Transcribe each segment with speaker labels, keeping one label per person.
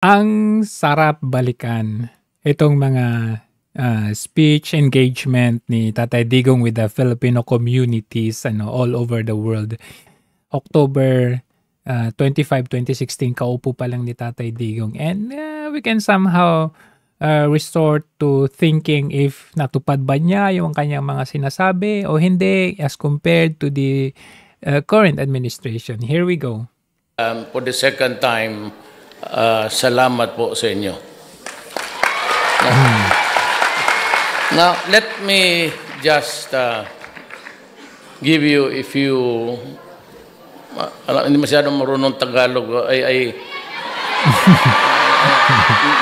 Speaker 1: Ang sarap balikan itong mga, speech engagement ni Tatay Digong with the Filipino communities all over the world. October, 25, 2016 kaupo pa lang ni Tatay Digong and, we can somehow, resort to thinking if natupad ba niya yung kanyang mga sinasabi o hindi as compared to the, current administration. Here we go.
Speaker 2: For the second time, salamat po sa inyo. Now, let me just give you, if you hindi masyadong marunong Tagalog, ay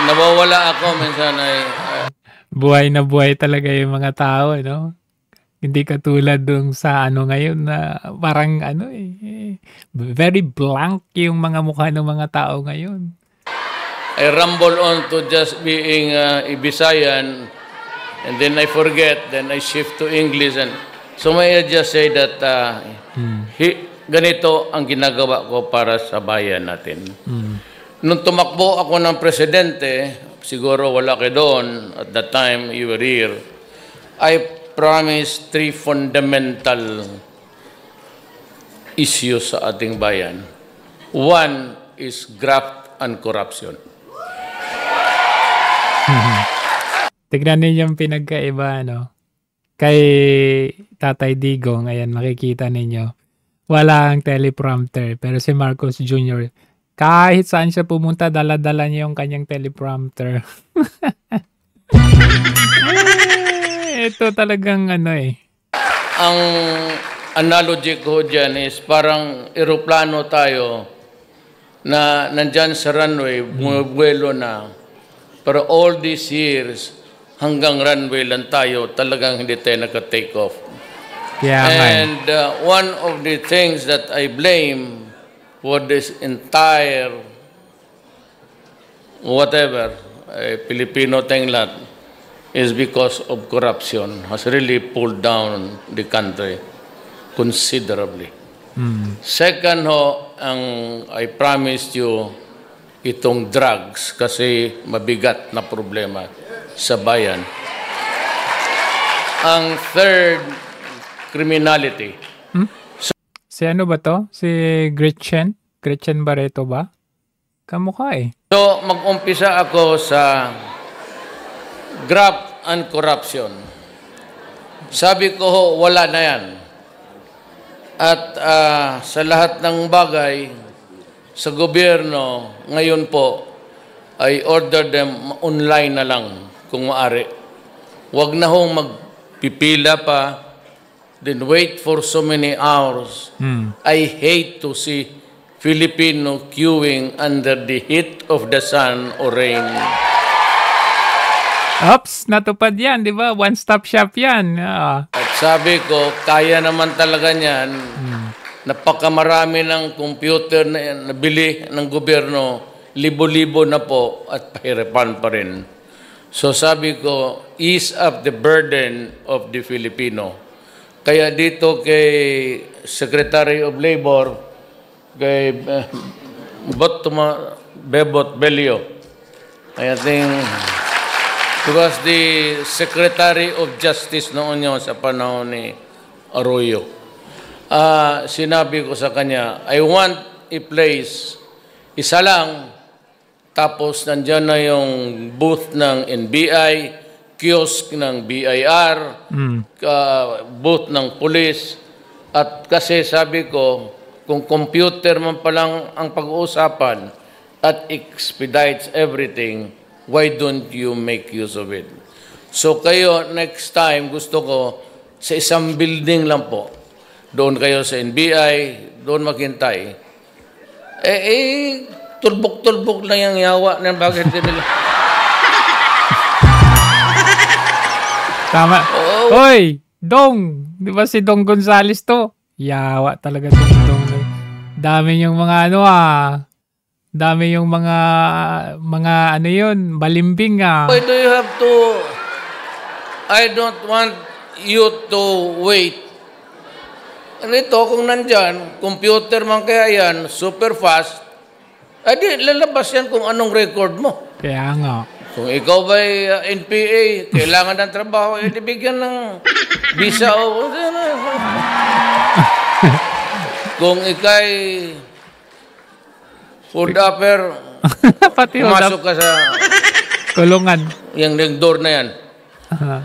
Speaker 2: nawawala ako minsan
Speaker 1: Buhay na buhay talaga yung mga tao, no? Hindi katulad dun sa ngayon na parang very blank yung mga mukha ng mga tao ngayon.
Speaker 2: I rumble on to just being a Bisayan, and then I forget, then I shift to English, and so may I just say that ganito ang ginagawa ko para sa bayan natin. Nung tumakbo ako ng presidente, siguro wala kayo doon, at that time you were here, I promised 3 fundamental issues sa ating bayan. One is graft and corruption.
Speaker 1: Tignan ninyo yung pinagkaiba, kay Tatay Digong, ayan, makikita ninyo. Walang teleprompter. Pero si Marcos Jr., kahit saan siya pumunta, dala-dala niya yung kanyang teleprompter. Ito talagang
Speaker 2: Ang analogy ko dyan is parang eroplano tayo na nandyan sa runway, bumubuelo na. Pero all these years, hanggang runway lang tayo, talagang hindi tayo naka-take off.
Speaker 1: Yeah,
Speaker 2: and one of the things that I blame for this entire whatever, Filipino thing lahat, is because of corruption has really pulled down the country considerably. Second I promised you itong drugs kasi mabigat na problema sa bayan. Ang third, criminality.
Speaker 1: Si ano ba to? Si Gretchen? Gretchen Barreto ba? Kamukha
Speaker 2: So, mag-umpisa ako sa graft and corruption. Sabi ko, wala na yan. At sa lahat ng bagay, sa gobyerno, ngayon po, I order them online na lang, kung maaari. Huwag na hong magpipila pa, then wait for so many hours. I hate to see Filipino queuing under the heat of the sun or rain.
Speaker 1: Oops, natupad yan, di ba? One-stop shop yan.
Speaker 2: At sabi ko, kaya naman talaga niyan. Napakamarami ng computer na nabili ng gobyerno, libo-libo na po at pahirapan pa rin. So sabi ko, ease up the burden of the Filipino. Kaya dito kay Secretary of Labor, kay Bebot Belio, I think he was the Secretary of Justice noon yun sa panahon ni Arroyo. Sinabi ko sa kanya, I want a place, isa lang, tapos nandyan na yung booth ng NBI, kiosk ng BIR, booth ng police. At kasi sabi ko, kung computer man palang ang pag-uusapan at expedites everything, why don't you make use of it? So kayo, next time, gusto ko sa isang building lang po. Doon kayo sa NBI, doon maghintay. Tulbok-tulbok lang yung yawa ng bagay nila.
Speaker 1: Tama. Hoy, Dong! Di ba si Dong Gonzales to? Yawa talaga Dong. Dami yung mga dami yung mga yun, balimbing
Speaker 2: Why do you have to, I don't want you to wait. Ito, kung nandyan, computer man kaya yan, super fast, Di, lalabas yan kung anong record mo.
Speaker 1: Kaya nga.
Speaker 2: Kung ikaw ba'y NPA, kailangan ng trabaho, di bigyan ng visa o... Kung ikay food upper,
Speaker 1: Pati
Speaker 2: pumasok ka sa
Speaker 1: kulungan.
Speaker 2: yung door na yan.
Speaker 1: Uh-huh.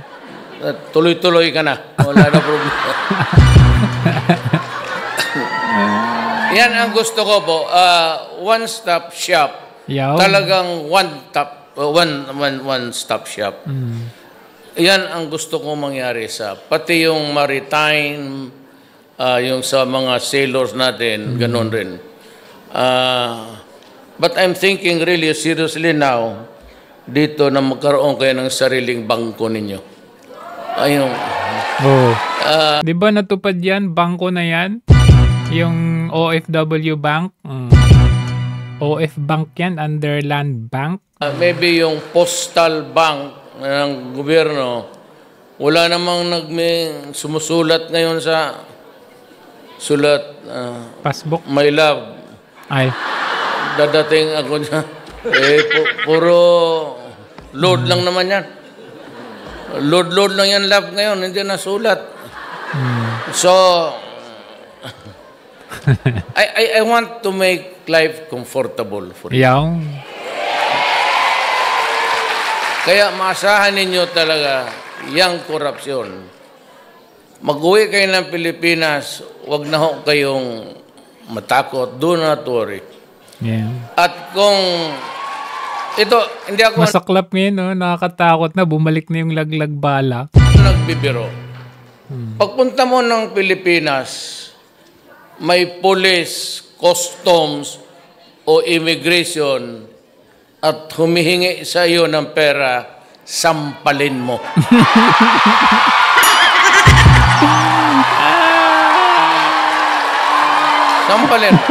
Speaker 2: Tuloy-tuloy ka na. Wala na problema. Yan ang gusto ko po. One-stop shop.
Speaker 1: Yaw.
Speaker 2: Talagang one-stop shop. Yan ang gusto ko mangyari sa pati yung maritime, yung sa mga sailors natin, ganun rin. But I'm thinking really seriously now dito na magkaroon kayo ng sariling bangko ninyo. Ayun.
Speaker 1: Oh. Di ba natupad yan? Bangko na yan? Yung OFW Bank? OF Bank yan? Underland Bank?
Speaker 2: Maybe yung postal bank ng gobyerno, wala namang sumusulat ngayon sa sulat,
Speaker 1: Passbook?
Speaker 2: My love.
Speaker 1: Ay.
Speaker 2: Dadating ako niya. Puro load lang naman yan. Load lang yan, love, ngayon. Hindi na sulat. So, I want to make life comfortable for you.
Speaker 1: Yaw.
Speaker 2: Kaya maasahan ninyo talaga yung korupsyon. Mag-uwi kayo ng Pilipinas, wag na ho kayong matakot. Do not worry.
Speaker 1: Yeah.
Speaker 2: At kung ito, hindi ako
Speaker 1: Masaklap ngayon, no? Nakakatakot na. Bumalik na yung laglag bala.
Speaker 2: nagbibiro. Pagpunta mo ng Pilipinas, may police, customs, o immigration at humihingi sa iyo ng pera, sampalin mo. Sampalin mo.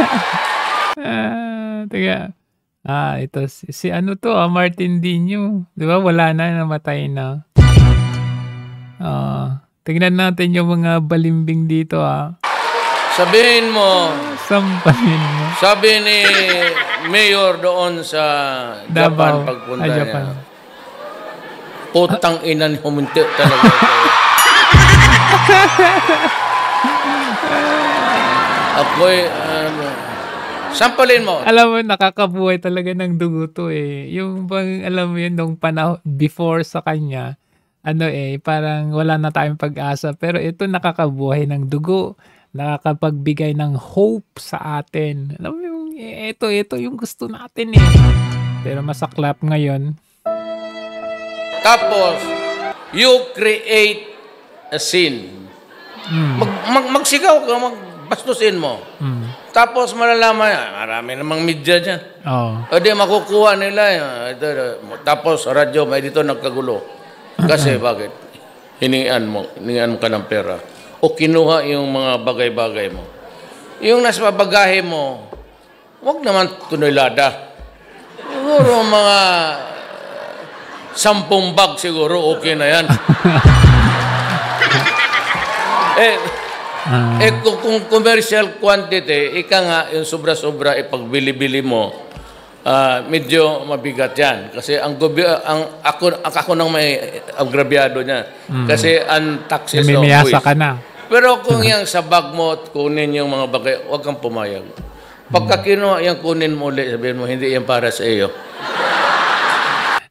Speaker 1: Tiga. Ito si ano to, Martin Dino. 'Di ba? Wala na, namatay na. Tingnan natin yung mga balimbing dito,
Speaker 2: Sabihin mo,
Speaker 1: Sampalin mo.
Speaker 2: sabi ni Mayor doon sa Japan
Speaker 1: Davao.
Speaker 2: pagpunta
Speaker 1: Japan.
Speaker 2: niya, putang inan huminti talaga ito. Ako'y, sampalin mo.
Speaker 1: Alam mo, nakakabuhay talaga ng dugo to eh. Yung bang, alam mo yun, nung panahon, before sa kanya, parang wala na tayong pag-asa. Pero ito nakakabuhay ng dugo. Nakakapagbigay ng hope sa atin. Alam mo yung, ito yung gusto natin eh. Pero masaklap ngayon.
Speaker 2: Tapos, you create a scene. Magsigaw ka, magbastusin mo. Tapos malalaman, marami namang media dyan. O di makukuha nila. Tapos radyo, may dito nagkagulo. Kasi bakit? Hiningan mo ka ng pera. O kinuha yung mga bagay-bagay mo. Yung nasa bagahe mo, wag naman tunilada. Siguro mga 10 bag siguro, okay na yan. Kung commercial quantity, ika nga, yung sobra-sobra, ipagbili-bili mo, medyo mabigat yan. Kasi ako nang may agrabyado niya. Kasi ang taxes of
Speaker 1: Namimiyasa ka na.
Speaker 2: Pero kung yung sa bag mo, kunin yung mga bagay, huwag kang pumayag. Pagka kinuha yung kunin mo ulit, sabihin mo, hindi yan para sa iyo.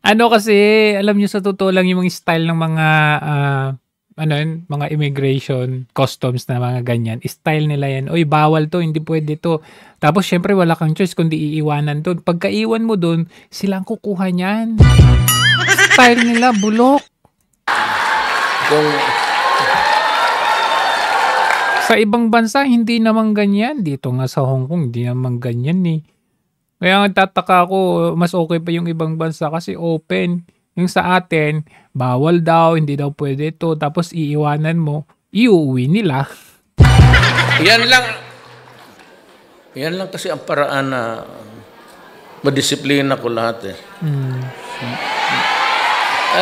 Speaker 1: Kasi, alam niyo sa totoo lang yung mga style ng mga mga immigration, customs na mga ganyan, style nila yan. Oy, bawal to, hindi pwede to. Tapos, syempre, wala kang choice kundi iiwanan doon. Pagkaiwan mo doon, silang kukuha niyan. Style nila, bulok. Sa ibang bansa, hindi naman ganyan. Dito nga sa Hong Kong, hindi naman ganyan eh. Kaya nagtataka ako, mas okay pa yung ibang bansa kasi open. Yung sa atin, bawal daw, hindi daw pwede ito. Tapos iiwanan mo, iuwi nila.
Speaker 2: Yan lang kasi ang paraan na madisiplina ko lahat eh.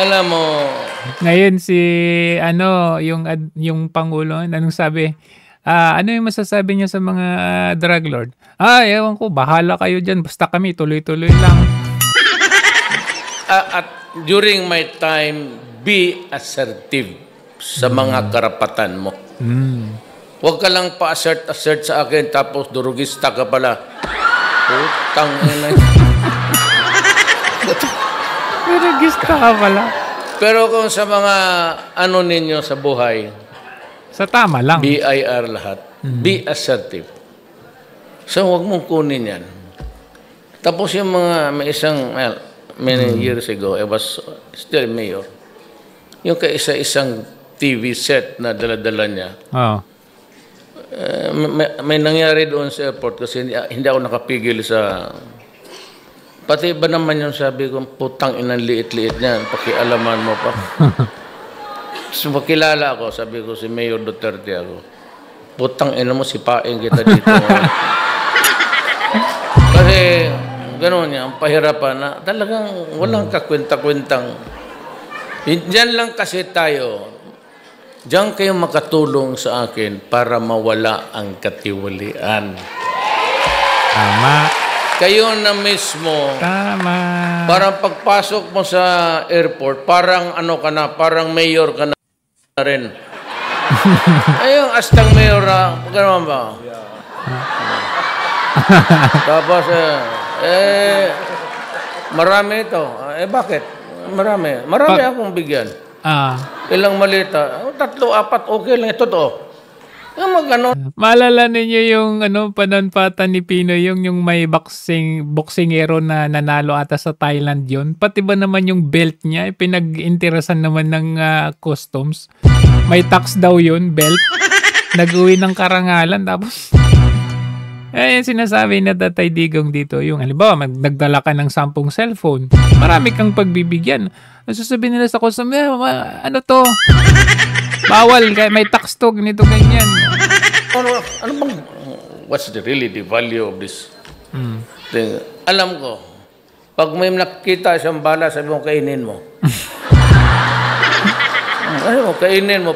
Speaker 2: Alam mo,
Speaker 1: ngayon yung Pangulo, anong sabi? Ano yung masasabi niyo sa mga drug lord? Ewan ko, bahala kayo dyan. Basta kami, tuloy-tuloy lang.
Speaker 2: At during my time, be assertive sa mga karapatan mo. Huwag ka lang pa-assert sa akin tapos durugista ka pala. Putang ina.
Speaker 1: Durugista ka pala.
Speaker 2: Pero kung sa mga ano ninyo sa buhay,
Speaker 1: sa tama lang.
Speaker 2: BIR lahat. Be assertive. So, huwag mong kunin yan. Tapos yung mga, may isang, many years ago, I was still mayor. Yung kaisa-isang TV set na dala-dala niya, may nangyari doon sa airport kasi hindi ako nakapigil sa... Pati ba naman yung sabi ko, putang inang liit-liit niyan, pakialaman mo pa. So, makilala ako, sabi ko si Mayor Duterte ako, putang ina mo, sipain kita dito. Kasi, gano'n yan, pahirapan na, talagang walang kakwenta-kwentang. Diyan lang kasi tayo, diyan kayo makatulong sa akin para mawala ang katiwalian.
Speaker 1: Tama.
Speaker 2: Kayo na mismo,
Speaker 1: Tama.
Speaker 2: parang pagpasok mo sa airport, parang ano ka na, parang mayor ka na rin. Ayun, astang mayor na, gano'n ba? Tapos, marami ito. Bakit? Marami akong bigyan. Ilang malita. 3, 4, okay lang. Ito to.
Speaker 1: Maalala ninyo yung pananpatan ni Pinoy, yung may boksingero na nanalo ata sa Thailand yun. Pati ba naman yung belt niya, pinag-interesan naman ng customs. May tax daw yun, belt. Nag-uwi ng karangalan, tapos... yung sinasabi na Tatay Digong dito, yung halimbawa, nagdala ka ng 10 cellphone, marami kang pagbibigyan. Ang sasabihin nila sa customer, ano to? Bawal, may tax to, ganito, ganyan.
Speaker 2: Ano bang, what's really the value of this thing? Alam ko, pag may nakita siyang bala, sabi mo, kainin mo. Kainin mo.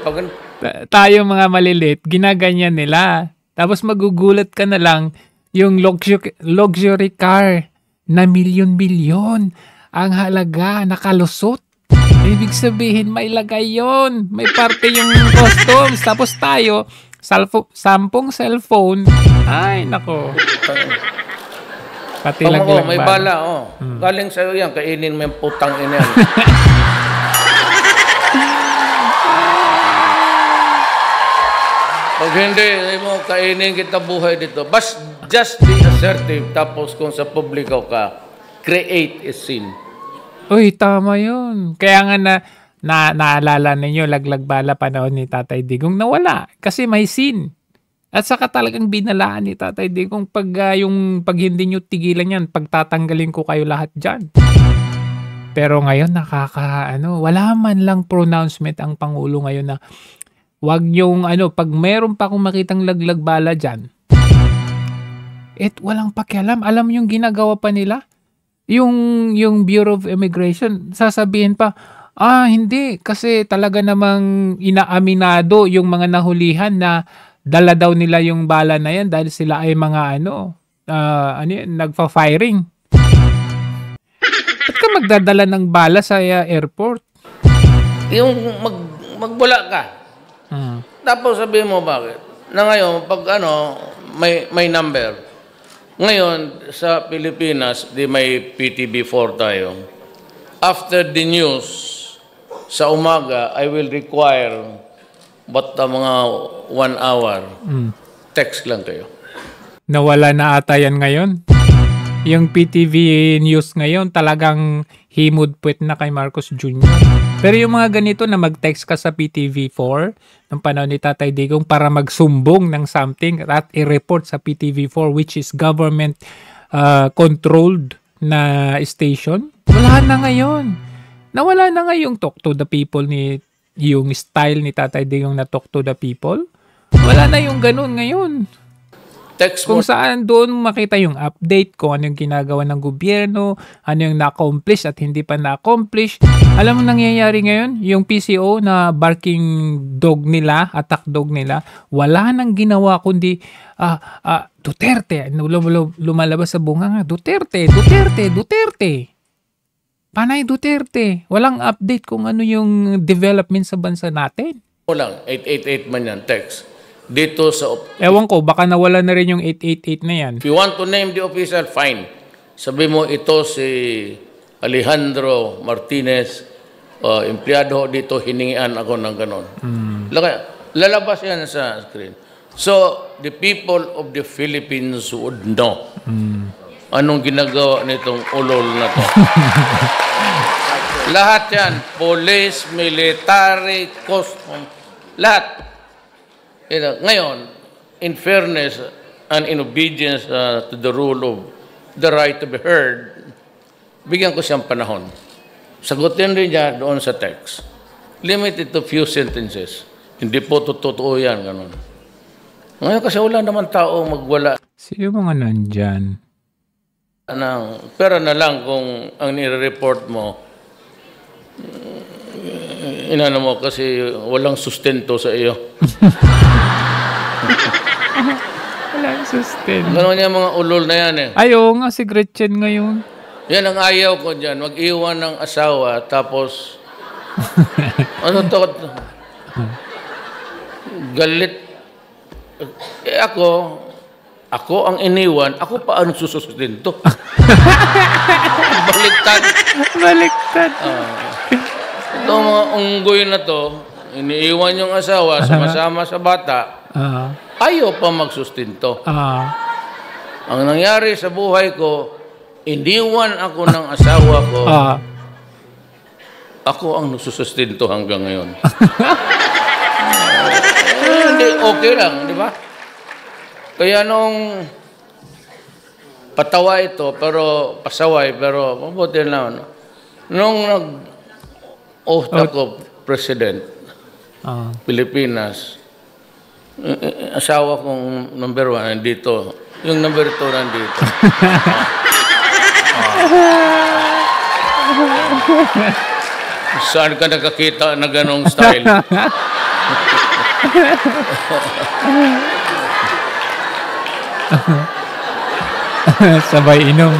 Speaker 1: Tayo mga maliliit, ginaganyan nila. Tapos magugulat ka na lang, yung luxury car na milyon-milyon ang halaga, nakalusot. Ibig sabihin, may lagay yun. May parte yung customs. Tapos tayo, 10 cellphone. Ay, nako. Pati lang
Speaker 2: may bala, Galing sa'yo yan, kainin mo yung putang ina yan. Pag hindi mo kainin kita buhay dito, just be assertive. Tapos kung sa publiko ka, create a scene.
Speaker 1: Uy, tama yun. Kaya nga naalala ninyo, laglag bala panahon ni Tatay Digong, nawala. Kasi may scene. At saka talagang binalaan ni Tatay Digong pag hindi nyo tigilan yan, pagtatanggalin ko kayo lahat dyan. Pero ngayon, wala man lang pronouncement ang Pangulo ngayon na wag yung pag meron pa akong makitang laglag bala dyan, walang pakialam. Alam yung ginagawa pa nila? Yung Bureau of Immigration, sasabihin pa, hindi, kasi talaga namang inaaminado yung mga nahulihan na dala daw nila yung bala na yan dahil sila ay mga nagfa-firing. Ba't ka magdadala ng bala sa airport?
Speaker 2: Yung magbula ka. Tapos sabihin mo bakit? Na ngayon, pag may number. Ngayon, sa Pilipinas, may PTB4 tayo. After the news, sa umaga, I will require mga 1 hour. Text lang kayo.
Speaker 1: Nawala na ata yan ngayon. Yung PTV News ngayon, talagang himod-puwet na kay Marcos Jr. Pero yung mga ganito na mag-text ka sa PTV4 ng panahon ni Tatay Digong para magsumbong ng something at i-report sa PTV4, which is government controlled na station, wala na ngayon. Nawala na ngayong talk to the people yung style ni Tatay Digong na talk to the people. Wala na yung ganun ngayon.
Speaker 2: Text
Speaker 1: kung saan doon makita yung update kung ano yung ginagawa ng gobyerno, ano yung na-accomplish at hindi pa na-accomplish. Alam mo nangyayari ngayon, yung PCO na barking dog nila, attack dog nila, wala nang ginawa kundi Duterte. Lumalabas sa bunga nga, Duterte, Duterte, Duterte. Panay Duterte. Walang update kung ano yung development sa bansa natin.
Speaker 2: Walang 888 man yan, text. Dito sa...
Speaker 1: Ewan ko, baka nawala na rin yung 888 na yan.
Speaker 2: If you want to name the official, fine. Sabi mo, ito si Alejandro Martinez, empleyado dito, hiningian ako ng ganon. Lalabas yan sa screen. So, the people of the Philippines would know anong ginagawa nitong ulol na to. Lahat yan, police, military, custom, lahat. Ngayon, in fairness and in obedience to the rule of the right to be heard, bigyan ko siyang panahon. Sagutin rin niya doon sa text. Limited to few sentences. Hindi po totoo yan. Ganun. Ngayon kasi wala naman tao magwala.
Speaker 1: Sino mga nandyan?
Speaker 2: Pera na lang kung ang nire-report mo, inano mo kasi walang sustento sa iyo.
Speaker 1: Walang sustento.
Speaker 2: Ganun yung mga ulol na yan eh.
Speaker 1: Ayaw nga, si Gretchen ngayon.
Speaker 2: Yan ang ayaw ko dyan. Mag-iwan ng asawa, tapos, ano to? Galit. Ako ang iniwan, ako pa ang susustento. Baliktad.
Speaker 1: Baliktad.
Speaker 2: Itong mga unggoy na to, iniiwan yung asawa, sumasama sa bata, ayaw pa magsustinto. Ang nangyari sa buhay ko, iniwan ako ng asawa ko, ako ang nagsustinto hanggang ngayon. Hindi, okay lang, di ba? Kaya nung patawa ito, pero pasaway, pero mabuti lang. Nung nag-oath ako, President, Pilipinas, asawa kong number 1 nandito. Yung number 2 nandito. Saan ka nakakita na ganong style?
Speaker 1: Sabay inom.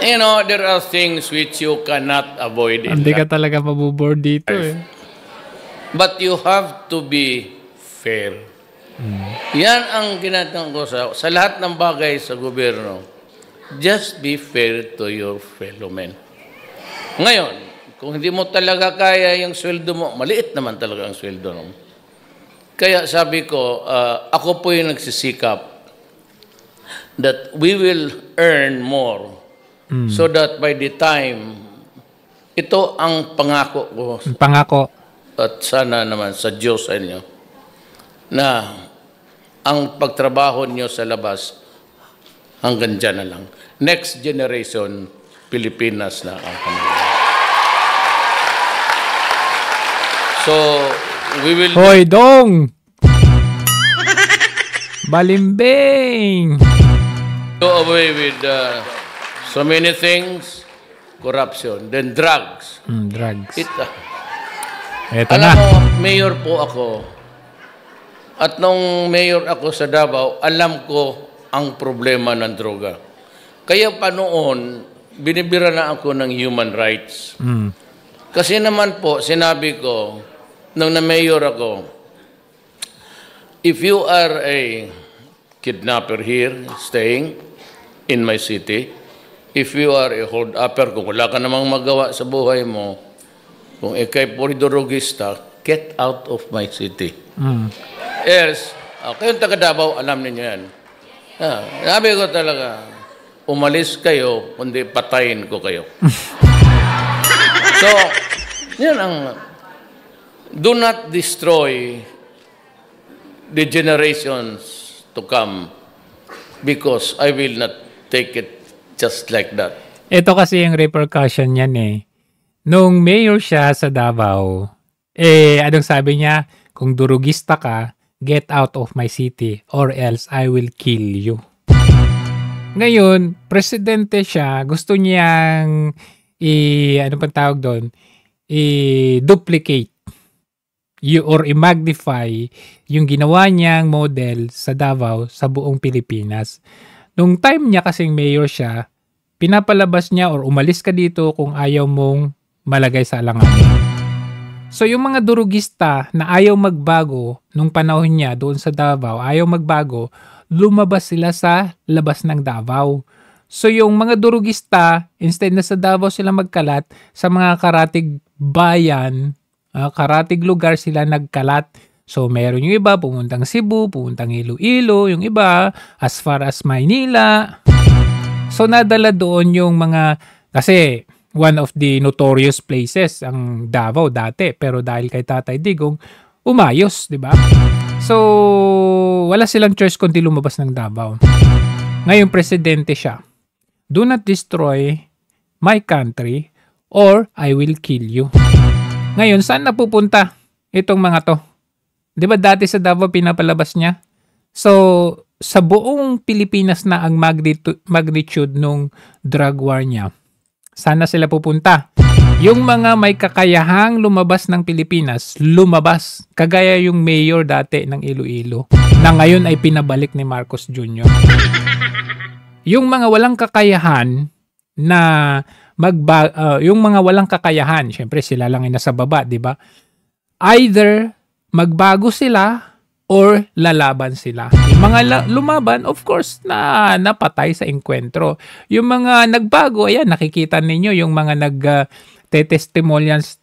Speaker 2: You know, there are things which you cannot avoid.
Speaker 1: Hindi ka talaga mabuboard dito eh.
Speaker 2: But you have to be fair. Yan ang ginatang ko sa lahat ng bagay sa gobyerno. Just be fair to your fellow men. Ngayon, kung hindi mo talaga kaya yung sweldo mo, maliit naman talaga ang sweldo mo. Kaya sabi ko, ako po yung nagsisikap that we will earn more so that by the time, ito ang pangako ko.
Speaker 1: Pangako.
Speaker 2: At sana naman sa Diyos sa inyo, na ang pagtrabaho niyo sa labas hanggang dyan na lang. Next generation, Pilipinas na ang kanila. So, we will...
Speaker 1: Hoy, Dong! Balimbing!
Speaker 2: Go away with so many things, corruption, then drugs.
Speaker 1: Drugs.
Speaker 2: Alam
Speaker 1: na.
Speaker 2: mo, mayor po ako. At nung mayor ako sa Davao, alam ko ang problema ng droga. Kaya pa noon, binibira na ako ng human rights. Kasi naman po, sinabi ko, nung na-mayor ako, if you are a kidnapper here, staying in my city, if you are a hold-upper, kung wala ka namang magawa sa buhay mo, kung ikay poridorogista, get out of my city. Else, kayong taga Davao, alam niyo yan. Sabi ko talaga, umalis kayo, kundi patayin ko kayo. So, yan ang... Do not destroy the generations to come because I will not take it just like that.
Speaker 1: Ito kasi yung repercussion niyan eh. Nung mayor siya sa Davao, anong sabi niya? Kung durugista ka, get out of my city or else I will kill you. Ngayon, presidente siya, gusto niyang ano pang tawag doon, i-duplicate or i-magnify yung ginawa niyang model sa Davao sa buong Pilipinas. Nung time niya kasing mayor siya, pinapalabas niya or umalis ka dito kung ayaw mong malagay sa alanganin. So yung mga durugista na ayaw magbago nung panahon niya doon sa Davao, ayaw magbago, lumabas sila sa labas ng Davao. So yung mga durugista, instead na sa Davao sila magkalat, sa mga karatig bayan, karatig lugar sila nagkalat. So meron yung iba pumuntang Cebu, pumuntang Iloilo, yung iba as far as Maynila. So nadala doon yung mga, kasi one of the notorious places ang Davao dati, pero dahil kay Tatay Digong umayos, di ba? So wala silang choice kundi lumabas ng Davao. Ngayon presidente siya. Do not destroy my country or I will kill you. Ngayon saan napupunta itong mga to? Di ba dati sa Davao pinapalabas niya? So sa buong Pilipinas na ang magnitude nung drug war niya, sana sila pupunta. Yung mga may kakayahang lumabas ng Pilipinas, lumabas. Kagaya yung mayor dati ng Iloilo, na ngayon ay pinabalik ni Marcos Jr. Yung mga walang kakayahan na yung mga walang kakayahan, syempre sila lang ay nasa baba, di ba? Either magbago sila or lalaban sila. Yung mga lumaban, of course, na napatay sa engkwentro. Yung mga nagbago, ayan, nakikita ninyo yung mga testimonials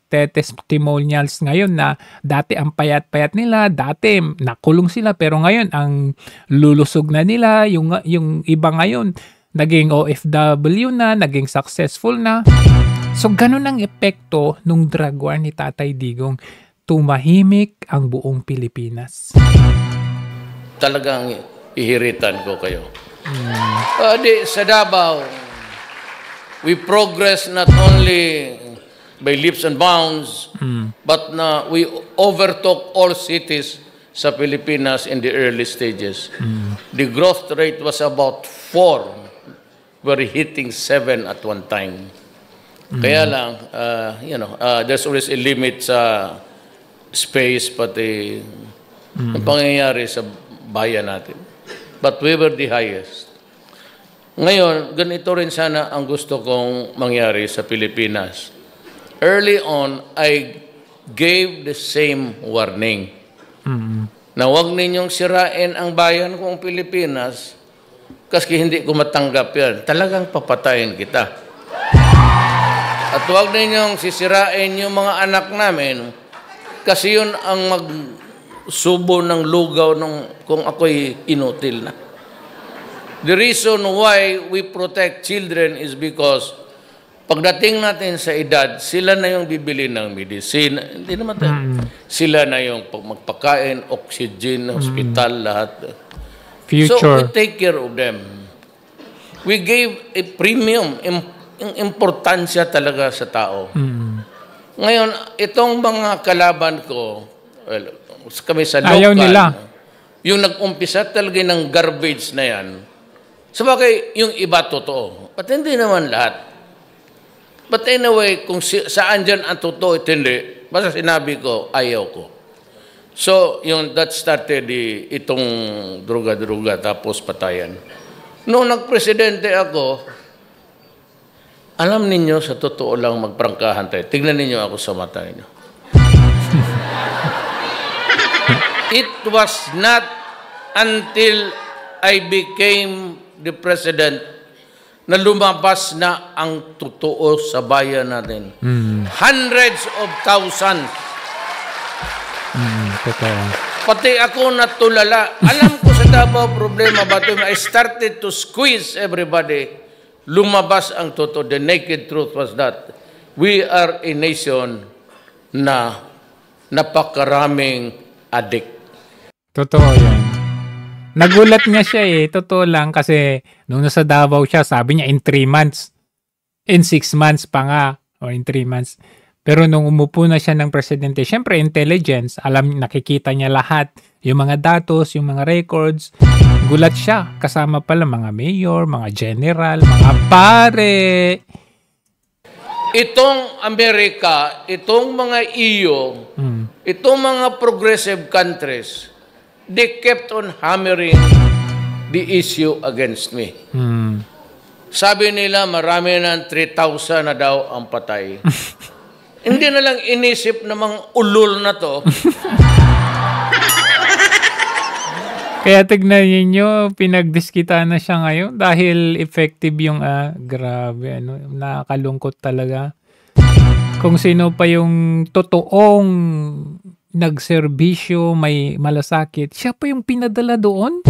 Speaker 1: ngayon na dati ang payat-payat nila, dati nakulong sila, pero ngayon ang lulusog na nila, yung iba ngayon naging OFW na, naging successful na. So ganun ang epekto nung drug war ni Tatay Digong. Tumahimik ang buong Pilipinas.
Speaker 2: Talagang ihiritan ko kayo. Sa Davao, we progress not only by leaps and bounds, but we overtook all cities sa Pilipinas in the early stages. The growth rate was about 4. We're hitting 7 at one time. Kaya lang, there's always a limit sa space pati ang pangyayari sa bayan natin. But we were the highest. Ngayon, ganito rin sana ang gusto kong mangyari sa Pilipinas. Early on, I gave the same warning. Na huwag ninyong sirain ang bayan kong Pilipinas kasi hindi ko matanggap yan. Talagang papatayin kita. At huwag ninyong sisirain yung mga anak namin kasi yun ang magsubo ng lugaw kung ako'y inutil na. The reason why we protect children is because pagdating natin sa edad, sila na yung bibili ng medicine. Hindi naman tayo. Sila na yung magpakain, oxygen, hospital, lahat.
Speaker 1: Future.
Speaker 2: So we take care of them. We gave a premium, importansya talaga sa tao. Ngayon, itong mga kalaban ko, kami sa local,
Speaker 1: ayaw nila.
Speaker 2: Yung nag-umpisa talaga ng garbage na yan, sabagay, yung iba totoo. But hindi naman lahat. But anyway, kung saan dyan ang totoo, hindi. Basta sinabi ko, ayaw ko. So, that started itong druga-druga, tapos patayan. Noong nagpresidente ako, alam ninyo, sa totoo lang magprangkahan tayo. Tignan ninyo ako sa mata ninyo. It was not until I became the president na lumabas na ang totoo sa bayan natin. Hundreds of thousands.
Speaker 1: Totoo.
Speaker 2: Pati ako natulala. Alam ko sa Davao problema, but when I started to squeeze everybody, lumabas ang totoo. The naked truth was that we are a nation na napakaraming addict.
Speaker 1: Totoo yan. Nagulat nga siya totoo lang kasi nung nasa Davao siya, sabi niya in 3 months. In 6 months pa nga, or in 3 months. Pero nung umupo na siya ng presidente, syempre intelligence, nakikita niya lahat. Yung mga datos, yung mga records. Gulat siya. Kasama pala mga mayor, mga general, mga pare.
Speaker 2: itong Amerika, itong mga EU, itong mga progressive countries, they kept on hammering the issue against me. Sabi nila, marami na 3,000 na daw ang patay. Hindi na lang inisip ng mga ulol na to.
Speaker 1: Kaya tignan ninyo, pinagdiskita na siya ngayon dahil effective yung, grabe, nakakalungkot talaga. Kung sino pa yung totoong nagserbisyo, may malasakit, siya pa yung pinadala doon?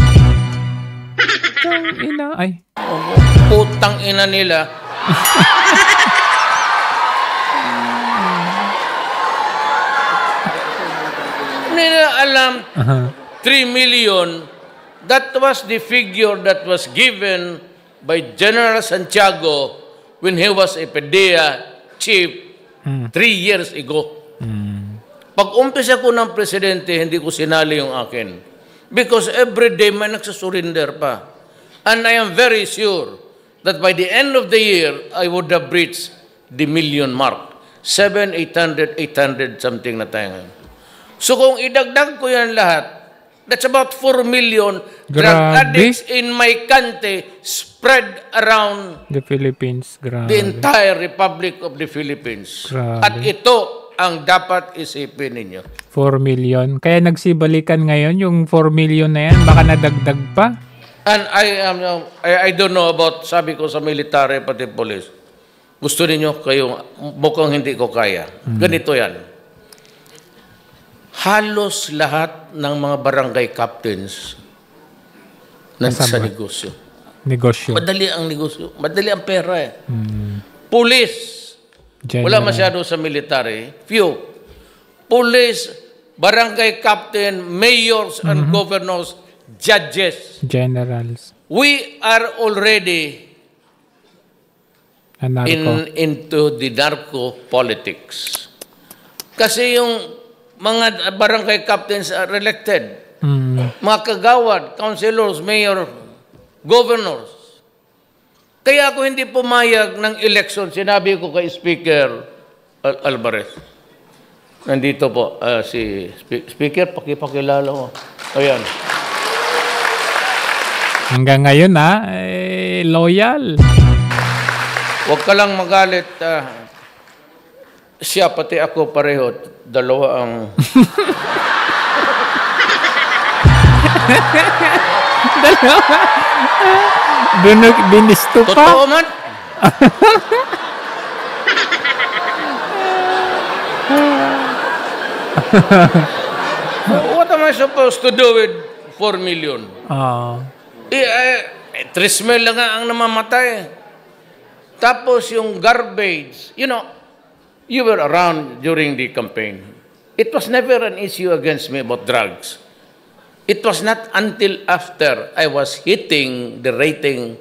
Speaker 2: Putang ina nila. Hindi nila alam, 3 million, that was the figure that was given by General Santiago when he was a PDEA chief 3 years ago. Pag umpisa ko ng presidente, hindi ko sinali yung akin. Because every day may nagsasurrender pa. And I am very sure that by the end of the year, I would have reached the million mark. 7, 800, 800 something na tayo ngayon. So kung idagdag ko yan lahat, that's about 4 million drug addicts in my country spread around
Speaker 1: the Philippines. Grabe.
Speaker 2: The entire Republic of the Philippines.
Speaker 1: Grabe.
Speaker 2: At ito ang dapat isipin ninyo.
Speaker 1: 4 million. Kaya nagsibalikan ngayon yung 4 million na yan. Baka nadagdag pa.
Speaker 2: And I don't know about, sabi ko sa military pati police, gusto ninyo kayo, mukhang hindi ko kaya. Ganito yan. Halos lahat ng mga barangay captains nasa negosyo.
Speaker 1: Negosyo.
Speaker 2: Madali ang negosyo. Madali ang pera eh. Police. Wala masyado sa military. Few. Police, barangay captain, mayors and governors, judges.
Speaker 1: Generals.
Speaker 2: We are already into the narco politics. Kasi yung mga barangay captains are elected. Mga kagawad, councilors, mayor, governors. Kaya ako hindi pumayag ng election. Sinabi ko kay Speaker Alvarez. Nandito po si Speaker, pakipakilala mo. Ayan.
Speaker 1: Hanggang ngayon loyal.
Speaker 2: Huwag ka lang magalit. Siya pati ako pareho. Dalawa ang...
Speaker 1: Dalawa? Binisto pa?
Speaker 2: Totoo man? What am I supposed to do with 4 million? 3 mil lang ang namamatay. Tapos yung garbage, you were around during the campaign. It was never an issue against me about drugs. It was not until after I was hitting the rating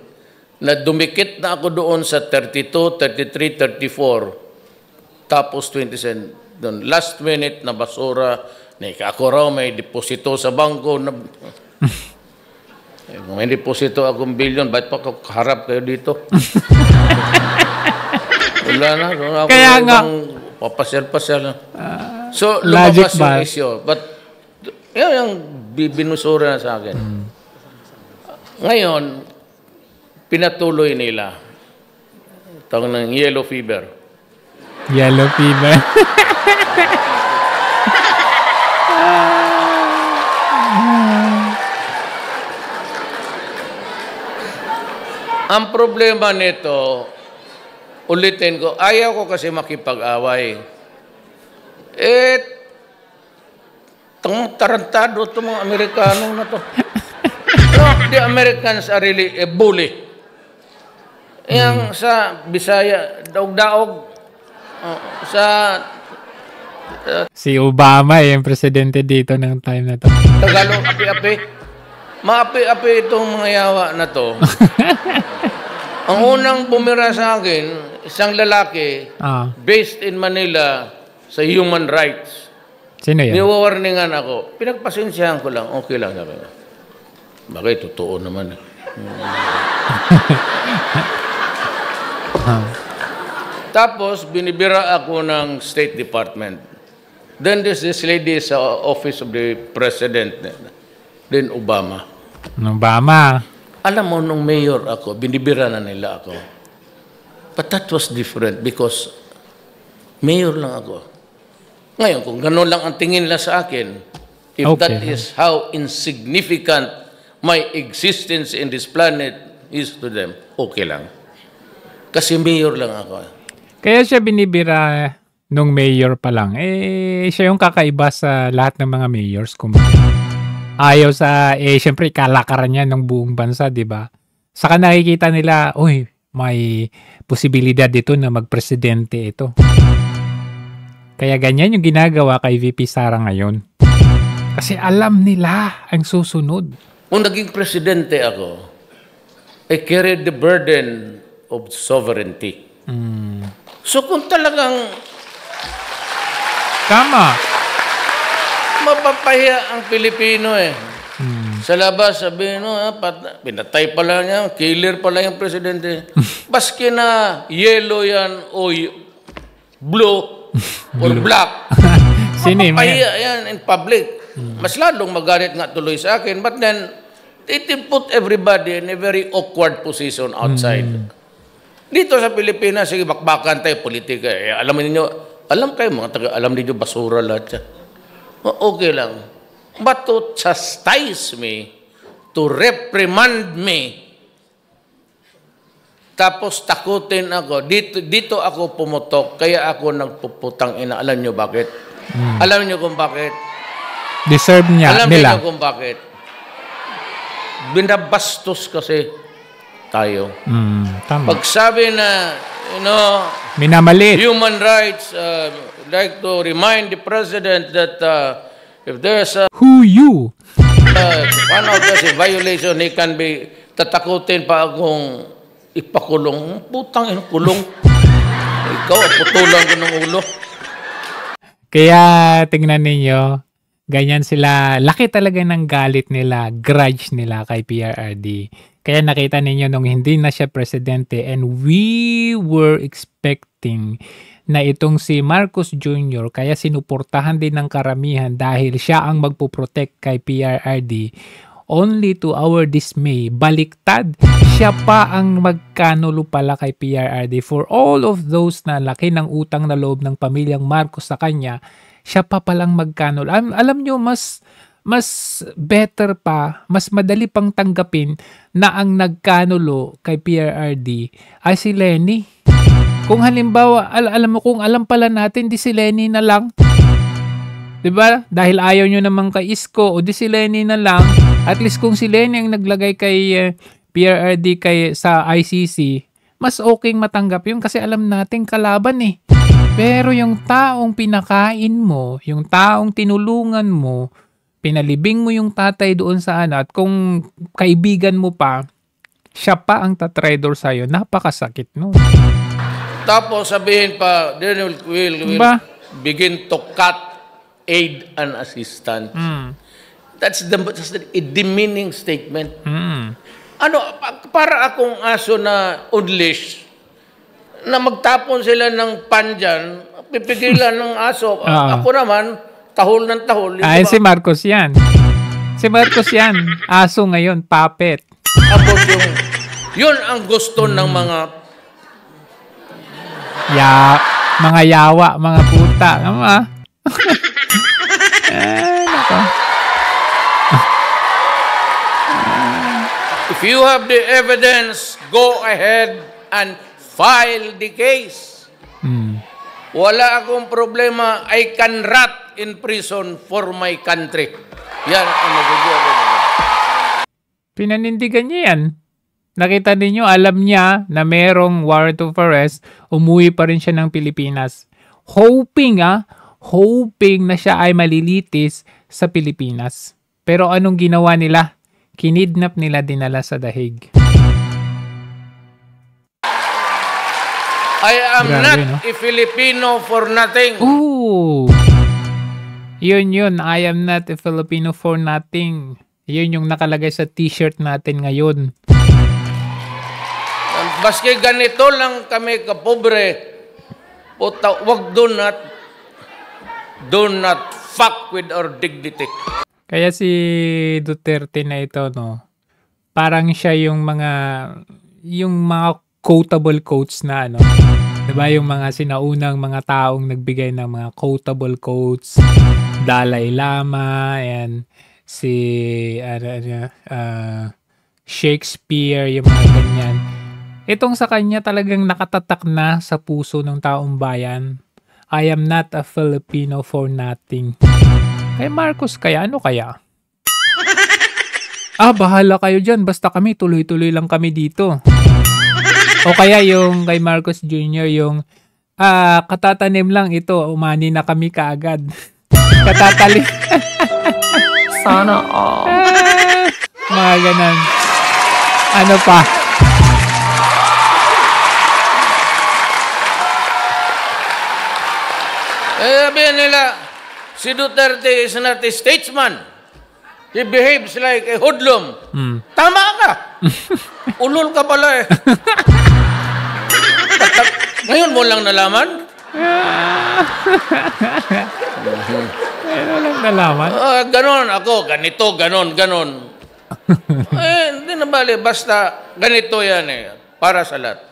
Speaker 2: na dumikit na ako doon sa 32, 33, 34, tapos 27. Doon, last minute na basura, ako raw may deposito sa bangko. Kung may deposito akong billion, ba't pa harap kayo dito? Wala na.
Speaker 1: Kaya nga.
Speaker 2: Papasyal-pasyal. So, lumabas yung issue. But, yun yung binusura na sa akin. Ngayon, pinatuloy nila. Tawag ng yellow fever.
Speaker 1: Yellow fever.
Speaker 2: Ang problema nito, ulitin ko, ayaw ko kasi makipag-away. Tarantado itong mga Amerikano na to. The Americans are really a bully. Yang sa Bisaya, daog-daog.
Speaker 1: Si Obama yung presidente dito ng time na to.
Speaker 2: Tagalog, api-api. Maapi-api itong mga yawa na to. Ang unang bumira sa akin, isang lalaki, based in Manila, sa human rights.
Speaker 1: Sino yan?
Speaker 2: Niwawarningan ako. Pinagpasensyahan ko lang. Okay lang. Sabi ko. Bagay, totoo naman. Tapos, binibira ako ng State Department. Then there's this lady sa office of the President, then Obama.
Speaker 1: Obama.
Speaker 2: Alam mo, nung mayor ako, binibira na nila ako. But that was different because mayor lang ako. Ngayon, kung gano'n lang ang tingin nila sa akin, if that is how insignificant my existence in this planet is to them, okay lang. Kasi mayor lang ako.
Speaker 1: Kaya siya binibira nung mayor pa lang. Siya yung kakaiba sa lahat ng mga mayors. Ayaw sa, syempre, kalakaran niya ng buong bansa, di ba? Saka nakikita nila, uy, may posibilidad dito na magpresidente ito. Kaya ganyan yung ginagawa kay VP Sara ngayon. Kasi alam nila ang susunod.
Speaker 2: Kung naging presidente ako, I carried the burden of sovereignty. So kung talagang
Speaker 1: tama,
Speaker 2: mapapahiya ang Pilipino sa labas, sabihin, pinatay pala niya, killer pala yung presidente. Baski na yellow yan o blue or black. Mapapahiya yan in public. Mas lalong magalit nga tuloy sa akin. But then, it put everybody in a very awkward position outside. Dito sa Pilipinas, sige, bakbakan tayo, politika. Alam niyo, alam kayo, mga taga, alam niyo, basura lahat yan. Okay lang. But to chastise me, to reprimand me, tapos takutin ako, dito ako pumutok, kaya ako nagpuputang ina. Alam niyo bakit? Alam niyo kung bakit?
Speaker 1: Deserve niya,
Speaker 2: alam
Speaker 1: nila.
Speaker 2: niyo kung bakit? Binabastos kasi tayo.
Speaker 1: Tama.
Speaker 2: Pag sabi na,
Speaker 1: minamalit.
Speaker 2: Human rights, like to remind the president that if there's a
Speaker 1: Who you?
Speaker 2: one of those violation, he can be tatakutin pa akong ipakulong. Putang ina, kulong. Ikaw, putulan ko ng ulo.
Speaker 1: Kaya tingnan ninyo, ganyan sila, laki talaga ng galit nila, grudge nila kay PRRD. Kaya nakita ninyo nung hindi na siya presidente and we were expecting na itong si Marcos Jr. kaya sinuportahan din ng karamihan dahil siya ang magpuprotect kay PRRD. Only to our dismay, baliktad, siya pa ang magkanulo pala kay PRRD. For all of those na laki ng utang na loob ng pamilyang Marcos sa kanya, siya pa palang magkanulo. Alam nyo, mas better pa, mas madali pang tanggapin na ang nagkanulo kay PRRD ay si Lenny. Kung halimbawa, alam mo, kung alam pala natin, di si Lenny na lang. Diba? Dahil ayaw nyo naman kay Isko, o di si Lenny na lang. At least kung si Lenny ang naglagay kay PRRD sa ICC, mas okay matanggap yun kasi alam natin kalaban eh. Pero yung taong pinakain mo, yung taong tinulungan mo, pinalibing mo yung tatay doon sa at kung kaibigan mo pa, siya pa ang tatraidor sa'yo, napakasakit no.
Speaker 2: Tapos sabihin pa, then we'll begin to cut aid and assistance. That's a demeaning statement. Para akong aso na unleash, na magtapon sila ng pandyan, pipigilan ng aso. Ako naman, tahol ng tahol.
Speaker 1: Ay, si Marcos yan. Si Marcos yan. Aso ngayon, puppet.
Speaker 2: Tapos yun ang gusto ng mga
Speaker 1: mga yawa, mga puta. Nako.
Speaker 2: If you have the evidence, go ahead and file the case. Wala akong problema. I can rot in prison for my country. Yan ang magagawa ko.
Speaker 1: Pinanindigan niya yan. Nakita ninyo, alam niya na merong warrant of arrest, umuwi pa rin siya ng Pilipinas. Hoping na siya ay malilitis sa Pilipinas. Pero anong ginawa nila? Kinidnap nila, dinala sa dahig.
Speaker 2: I am not a Filipino for nothing.
Speaker 1: Ooh! Yun. I am not a Filipino for nothing. Yun yung nakalagay sa t-shirt natin ngayon.
Speaker 2: Baski ganito lang kami kapobre, wag do not fuck with our dignity.
Speaker 1: Kaya si Duterte na ito, no, parang siya yung mga quotable quotes na, ano, 'di ba, yung mga sinaunang mga taong nagbigay ng mga quotable quotes, Dalai Lama, and si Shakespeare, yung mga ganyan. Itong sa kanya talagang nakatatak na sa puso ng taong bayan. I am not a Filipino for nothing. Kay Marcos kaya, ano kaya? Bahala kayo dyan. Basta kami, tuloy-tuloy lang kami dito. O kaya yung kay Marcos Jr., yung katatanim lang ito, umani na kami kaagad. Katatalim.
Speaker 3: Sana all.
Speaker 1: Mga ganun. Ano pa?
Speaker 2: Sabihin nila, si Duterte is not a statesman. He behaves like a hoodlum. Tama ka. Ulol ka pala eh. Ngayon mo lang nalaman?
Speaker 1: Ngayon lang nalaman?
Speaker 2: Ganon ako, ganito, ganon. Hindi na bali, basta ganito yan eh, para sa lahat.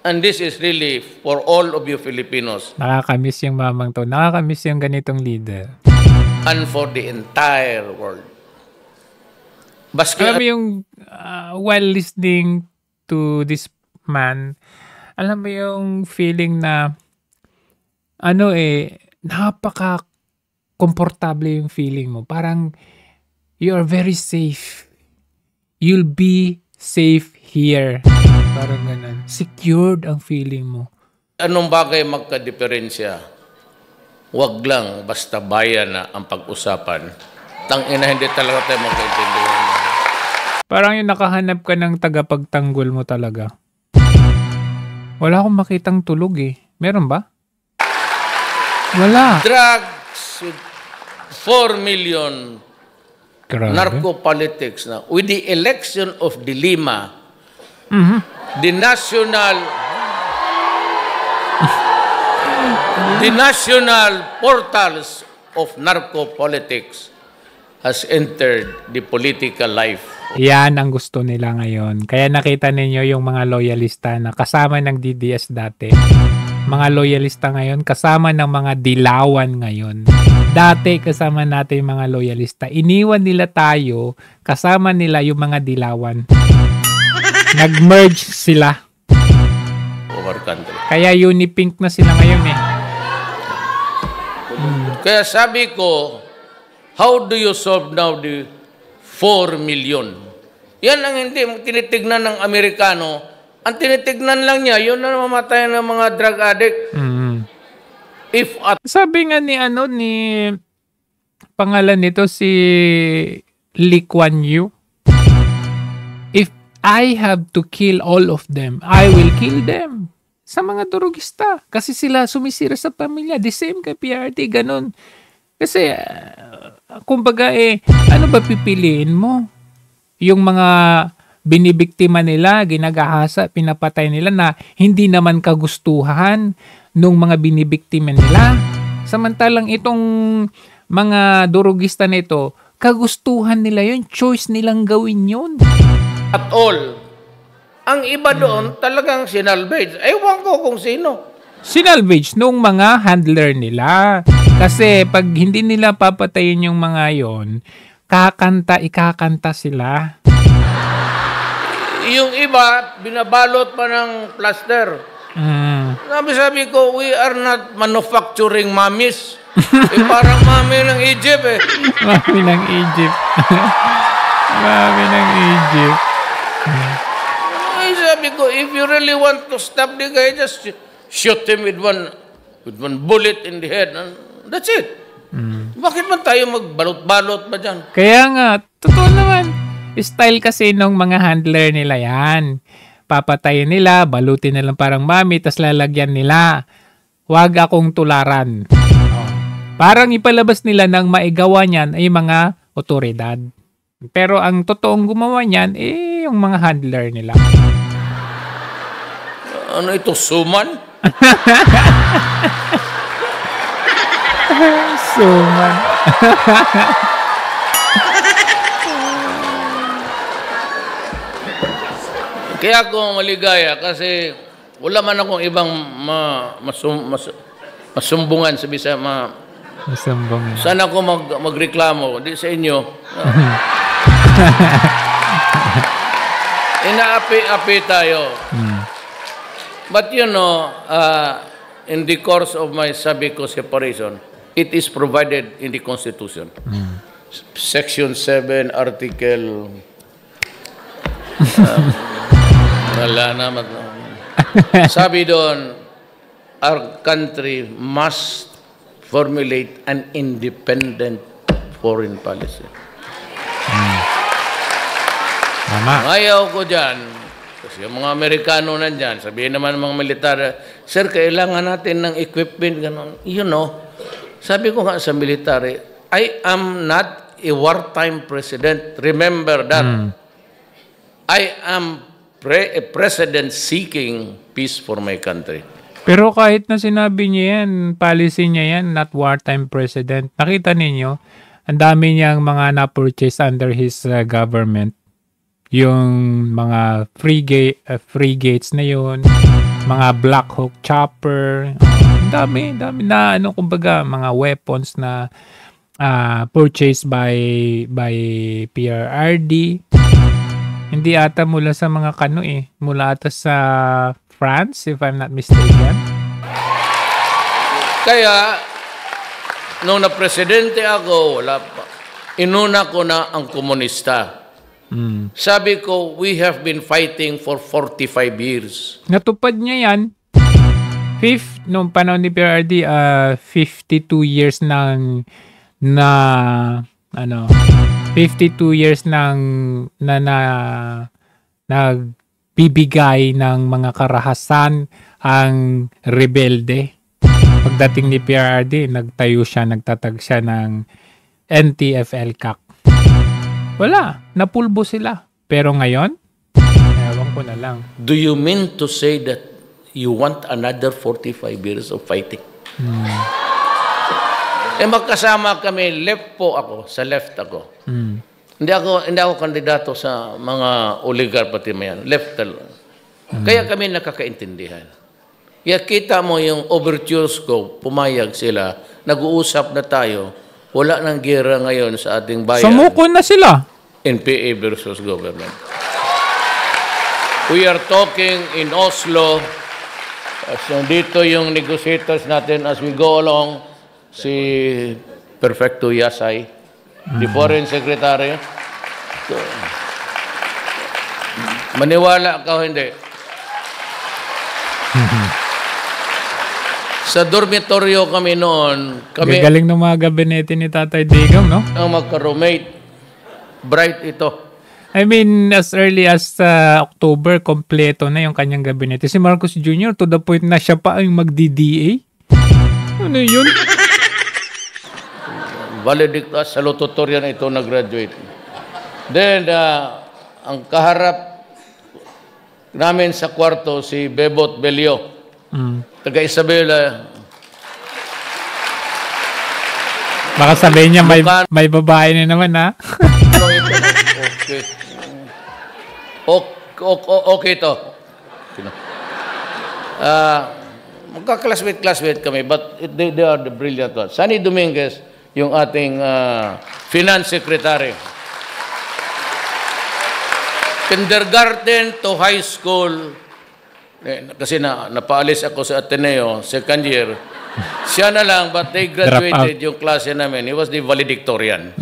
Speaker 2: And this is really for all of you Filipinos.
Speaker 1: Nakakamiss yung mamang to. Nakakamiss yung ganitong leader.
Speaker 2: And for the entire world.
Speaker 1: Alam mo yung while listening to this man, alam mo yung feeling na napaka-komportable yung feeling mo. Parang you are very safe. You'll be safe here. Parang ganun. Secured ang feeling mo.
Speaker 2: Anong bagay magka-diferensya? Wag lang basta bayan na ang pag-usapan. Tangina, hindi talaga tayo magkaintindihan.
Speaker 1: Parang yung nakahanap ka ng tagapagtanggol mo talaga. Wala akong makitang tulog eh. Meron ba? Wala.
Speaker 2: Drugs with 4 million.
Speaker 1: Grabe.
Speaker 2: Narco-politics na. With the election of the Lima, the national portals of narco-politics has entered the political life.
Speaker 1: Yan ang gusto nila ngayon. Kaya nakita ninyo yung mga loyalista na kasama ng DDS dati. Mga loyalista ngayon, kasama ng mga dilawan ngayon. Dati kasama natin yung mga loyalista. Iniwan nila tayo, kasama nila yung mga dilawan. Nag-merge sila.
Speaker 2: Over country.
Speaker 1: Kaya unipink na sila ngayon eh.
Speaker 2: Kaya sabi ko, how do you solve now the 4 million? Yan ang hindi tinitignan ng Amerikano. Ang tinitignan lang niya, yun na mamatay ng mga drug addict. If at
Speaker 1: Sabi nga ni pangalan nito si Lee Kuan Yew, if I have to kill all of them, I will kill them. Sa mga durugista. Kasi sila sumisira sa pamilya. The same kay PRD, ganun. Kasi, kumbaga ano ba pipiliin mo? Yung mga binibiktima nila, ginagahasa, pinapatay nila na hindi naman kagustuhan nung mga binibiktima nila. Samantalang itong mga durugista nito, kagustuhan nila yun, choice nilang gawin yun.
Speaker 2: at all. Ang iba doon talagang sinalvage. Ewan ko kung sino.
Speaker 1: Sinalvage nung mga handler nila. Kasi pag hindi nila papatayin yung mga yon, ikakanta sila.
Speaker 2: Yung iba, binabalot pa ng plaster. Sabi ko, we are not manufacturing mummies. Parang mummy ng Egypt eh.
Speaker 1: Mummy ng Egypt. Mummy ng Egypt.
Speaker 2: Sabi ko, if you really want to stop the guy, just shoot him with one bullet in the head. And that's it. Bakit man tayo magbalot-balot ba dyan?
Speaker 1: Kaya nga, totoo naman. Style kasi nung mga handler nila yan. Papatayin nila, balutin nilang parang mami, tas lalagyan nila. Huwag akong tularan. Parang ipalabas nila ng maigawa niyan ay mga otoridad. Pero ang totoong gumawa niyan, yung mga handler nila.
Speaker 2: Ano ito, suman?
Speaker 1: Suman.
Speaker 2: Kaya ako maligaya kasi wala man akong ibang masumbungan sa bisa
Speaker 1: Masambong.
Speaker 2: sana ako magreklamo di sa inyo. Inaapi-api tayo. But you know, in the course of my Sabico separation, it is provided in the Constitution. Section 7, Article... wala na. Sabi doon, our country must formulate an independent foreign policy.
Speaker 1: Tama.
Speaker 2: Ayaw ko dyan. Kasi yung mga Amerikano nandyan, sabihin naman ng mga militar, sir, kailangan natin ng equipment, gano'n. You know, sabi ko nga sa military, I am not a wartime president. Remember that. I am a president seeking peace for my country.
Speaker 1: Pero kahit na sinabi niya yan, policy niya yan, not wartime president. Nakita ninyo, ang dami niyang mga na-purchase under his government. Yung mga frigates na yun, mga Black Hawk chopper, dami na kumbaga mga weapons na purchased by PRRD. Hindi ata mula sa mga mula ata sa France if I'm not mistaken.
Speaker 2: Kaya nung na-presidente ako, wala pa. Inuna ko na ang komunista. Sabi ko, we have been fighting for 45 years.
Speaker 1: Natupad niya yan. Noong panahon ni PRRD, 52 years 52 years nagbibigay ng mga karahasan ang rebelde. Pagdating ni PRRD, nagtatag siya ng NTF-ELCAC. Wala, napulbo sila. Pero ngayon, ewan ko na lang.
Speaker 2: Do you mean to say that you want another 45 years of fighting? Magkasama kami, left sa left ako. Hindi ako kandidato sa mga oligarch pati mayan. Left talaga. Kaya kami nakakaintindihan. Kaya kita mo yung overtures ko, pumayag sila, nag-uusap na tayo, wala nang gera ngayon sa ating bayan.
Speaker 1: Sumuko na sila.
Speaker 2: NPA versus government. We are talking in Oslo. So dito yung negotiators natin as we go along, si Perfecto Yasay, the Foreign Secretary. So, maniwala ka o hindi? Sa dormitoryo kami noon,
Speaker 1: Galing ng mga gabinete ni Tatay Digong, no?
Speaker 2: ang magka-roommate. Bright ito.
Speaker 1: I mean, as early as October, kompleto na yung kanyang gabinete. Si Marcos Jr. to the point na siya pa ang mag-DDA. Ano yun?
Speaker 2: Valedictorian, salutatorian ito nag-graduate. Then, ang kaharap namin sa kwarto, si Bebot Belio. Taga Isabela.
Speaker 1: Baka sabihin niya may babae na naman, ha?
Speaker 2: Okay. Okay to. Magka-classmate kami, but they are the brilliant ones. Sunny Dominguez, yung ating finance secretary. Kindergarten to high school, kasi napaalis ako sa Ateneo, second year, siya na lang, but they graduated yung klase namin. He was the valedictorian.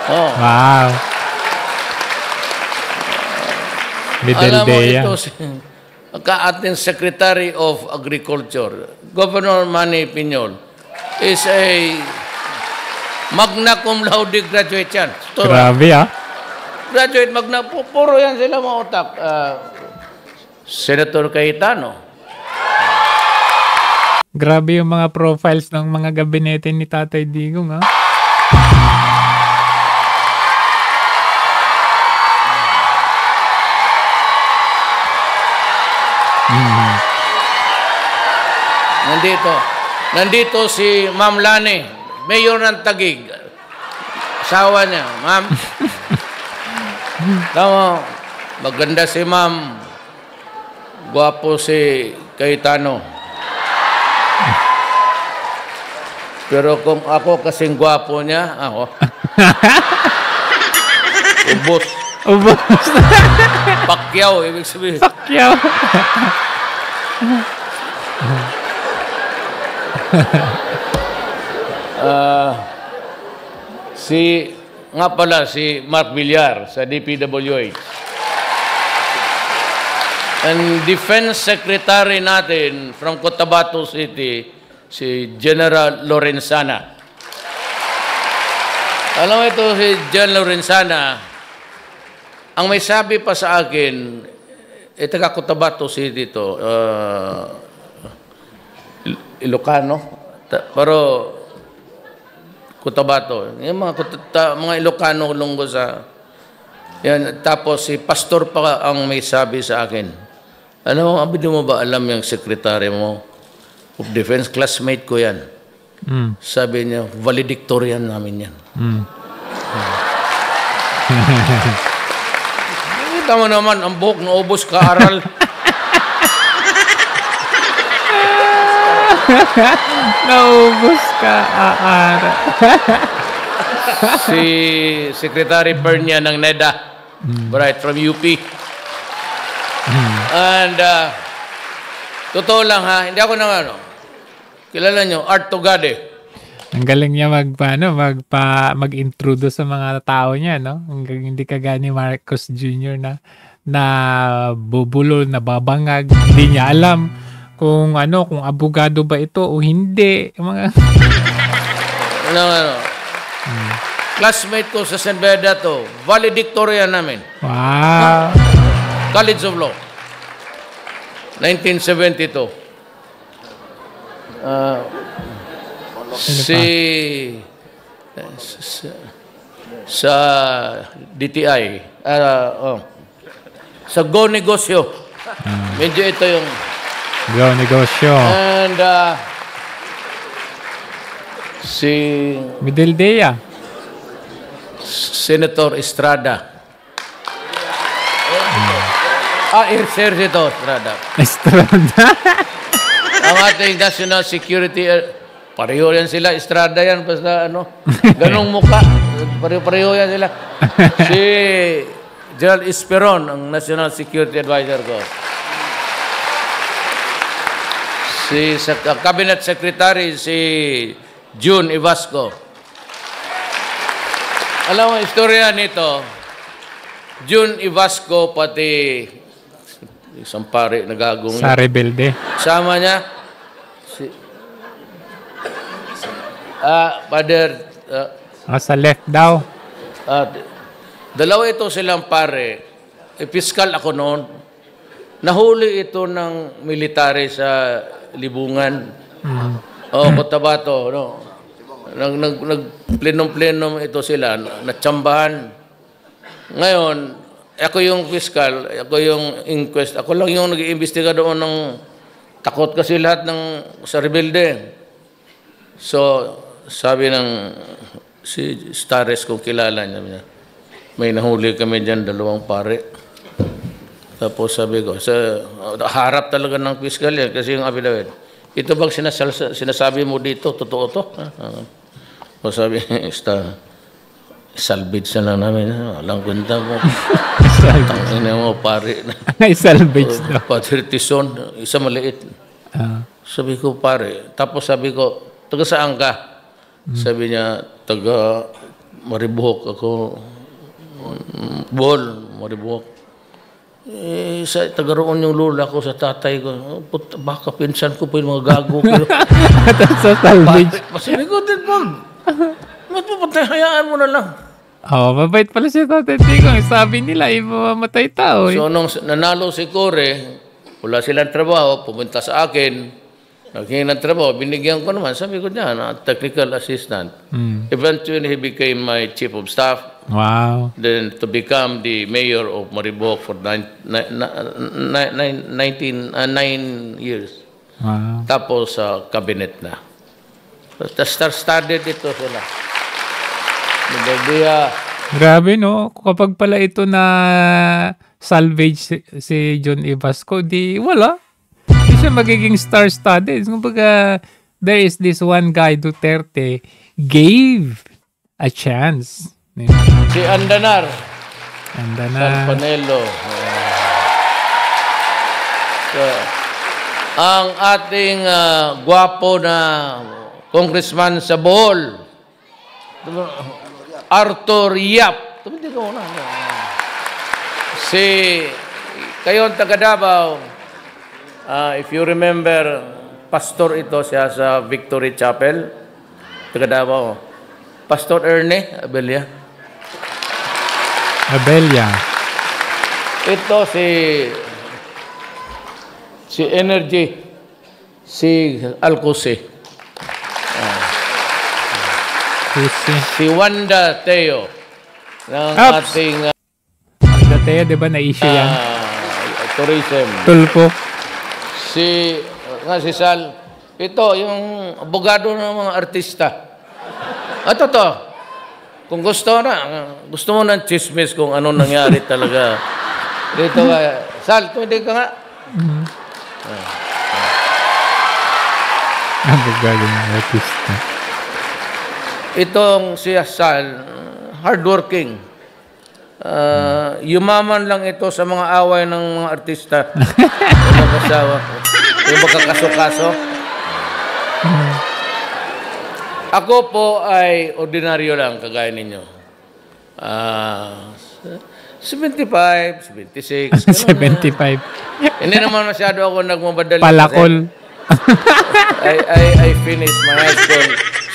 Speaker 2: Oh.
Speaker 1: Wow.
Speaker 2: Alam mo ito, ating Secretary of Agriculture, Governor Manny Piñol, is a magna cum laude graduate yan.
Speaker 1: Grabe, ha?
Speaker 2: Graduate, magna, puro yan sila mga utak. Senator Cayetano.
Speaker 1: Grabe yung mga profiles ng mga gabinete ni Tatay Digong, ha?
Speaker 2: Nandito si Ma'am Lani, mayor ng Taguig. Asawa niya, Ma'am. Tama, maganda si Ma'am. Gwapo si Cayetano. Pero kung ako kasing gwapo niya, ako. Ubos.
Speaker 1: Ubos.
Speaker 2: Pacquiao, ibig sabihin.
Speaker 1: Pacquiao.
Speaker 2: Si Mark Villar sa DPWH. Ang Defense Secretary natin from Cotabato City, si General Lorenzana. Alam mo ito si General Lorenzana, ang may sabi pa sa akin, taga Cotabato City ito, Ilocano, pero Cotabato. Yung mga Ilocano lunggo sa... Yan, tapos si pastor pa ang may sabi sa akin. Ano, abid mo ba alam yung sekretary mo of defense? Classmate ko yan. Sabi niya, valedictorian namin yan. Nakita mo naman, ang buhok na ubos ka-aral.
Speaker 1: Naubos ka, aara.
Speaker 2: Si Secretary Pernia ng NEDA, right, from UP. And, totoo lang ha, hindi ako nang kilala nyo, Art Togade.
Speaker 1: Ang galing niya mag-introduce sa mga tao niya, no? Hindi kagaya ni Marcos Jr. na bubulol, nababangag, hindi niya alam kung abogado ba ito o hindi. Mga
Speaker 2: Classmate ko sa San Bernardo, valedictorian namin.
Speaker 1: wow.
Speaker 2: College of Law. 1972. Sa DTI, sa Go Negosyo. Medyo ito yung
Speaker 1: Go negosyo.
Speaker 2: and si
Speaker 1: Midildea.
Speaker 2: Senator Estrada. Senator Estrada.
Speaker 1: Estrada.
Speaker 2: Ang ating national security, pareho yan sila, Estrada yan, basta ganong muka, pareho yan sila. Si Gerald Esperon, ang national security advisor ko. Si cabinet secretary, si June Ivasco. Alam mo, istorya nito, June Ivasco, pati isang pare nagagong
Speaker 1: Sa rebelde.
Speaker 2: sama niya Father
Speaker 1: Sa left daw.
Speaker 2: dalawa ito silang pare. Piskal ako noon. Nahuli ito ng military sa Libungan. Cotabato, no. Nagplenom-plenom ito sila, natsambahan. Ngayon, ako yung piskal, ako yung inquest, ako lang yung nag-iimbestiga doon ng takot kasi lahat ng sa rebelde. So, sabi ng si Stares kung kilala niya, may nahuli kami dyan, 2 pare. Tapos sabi ko, sa harap talaga ng piskal yan kasi yung affidavit. Ito bang sinasabi mo dito? Totoo to? O sabi, salvage na lang namin. Walang kwenta mo. Tangina mo, pare.
Speaker 1: Salvage daw.
Speaker 2: Padre Tison, isa maliit. Sabi ko, pare. Tapos sabi ko, taga saan ka? Sabi niya, taga Maribuhok ako. Bohol, Maribuhok. Taga roon yung lula ko sa tatay ko. Baka pinsan ko po yung mga gago ko.
Speaker 1: Sa salvage.
Speaker 2: Sabi ko, din ba't mapatay? Hayaan mo na lang.
Speaker 1: Mabait pala si Tatay Digong. Sabi nila, mamamatay tao.
Speaker 2: So, nung nanalo si Kore, wala silang trabaho, pumunta sa akin, naghingi ng trabaho, binigyan ko naman. Sabi ko dyan, technical assistant. Eventually, he became my chief of staff.
Speaker 1: Wow.
Speaker 2: Then, to become the mayor of Mariboc for 9 years.
Speaker 1: Wow.
Speaker 2: Tapos sa cabinet na. Star-studded ito sila. Hindi
Speaker 1: Grabe, no? Kapag pala ito na salvage si John Evasco, di wala. Di siya magiging star-studded. Kumbaga, there is this one guy, Duterte, gave a chance.
Speaker 2: si Andanar, San
Speaker 1: Andanar.
Speaker 2: Panelo. So, ang ating gwapo na congressman sa Bohol, Arthur Yap. Tumindi ka muna. Kayo ang taga Davao, if you remember, pastor ito siya sa Victory Chapel, taga Davao. Pastor Erne Abella. Ito si Energy, si Alcose. Si Wanda Teo ng ating
Speaker 1: Wanda Teo, di ba na-issue yan?
Speaker 2: tourism.
Speaker 1: Tulpo.
Speaker 2: Si Sal, ito yung abogado ng mga artista. At ito, kung gusto mo ng chismis kung ano nangyari talaga. Dito ka, Sal, tumidig ka nga.
Speaker 1: Abogado ng artista.
Speaker 2: Itong si Sal, hardworking. Yumaman lang ito sa mga away ng mga artista. Yung kasawa. Yung magkakaso-kaso. Ako po ay ordinaryo lang, kagaya ninyo. 75, 76.
Speaker 1: 75.
Speaker 2: Hindi naman masyado ako nagmamadali.
Speaker 1: Palakol.
Speaker 2: I finished my high school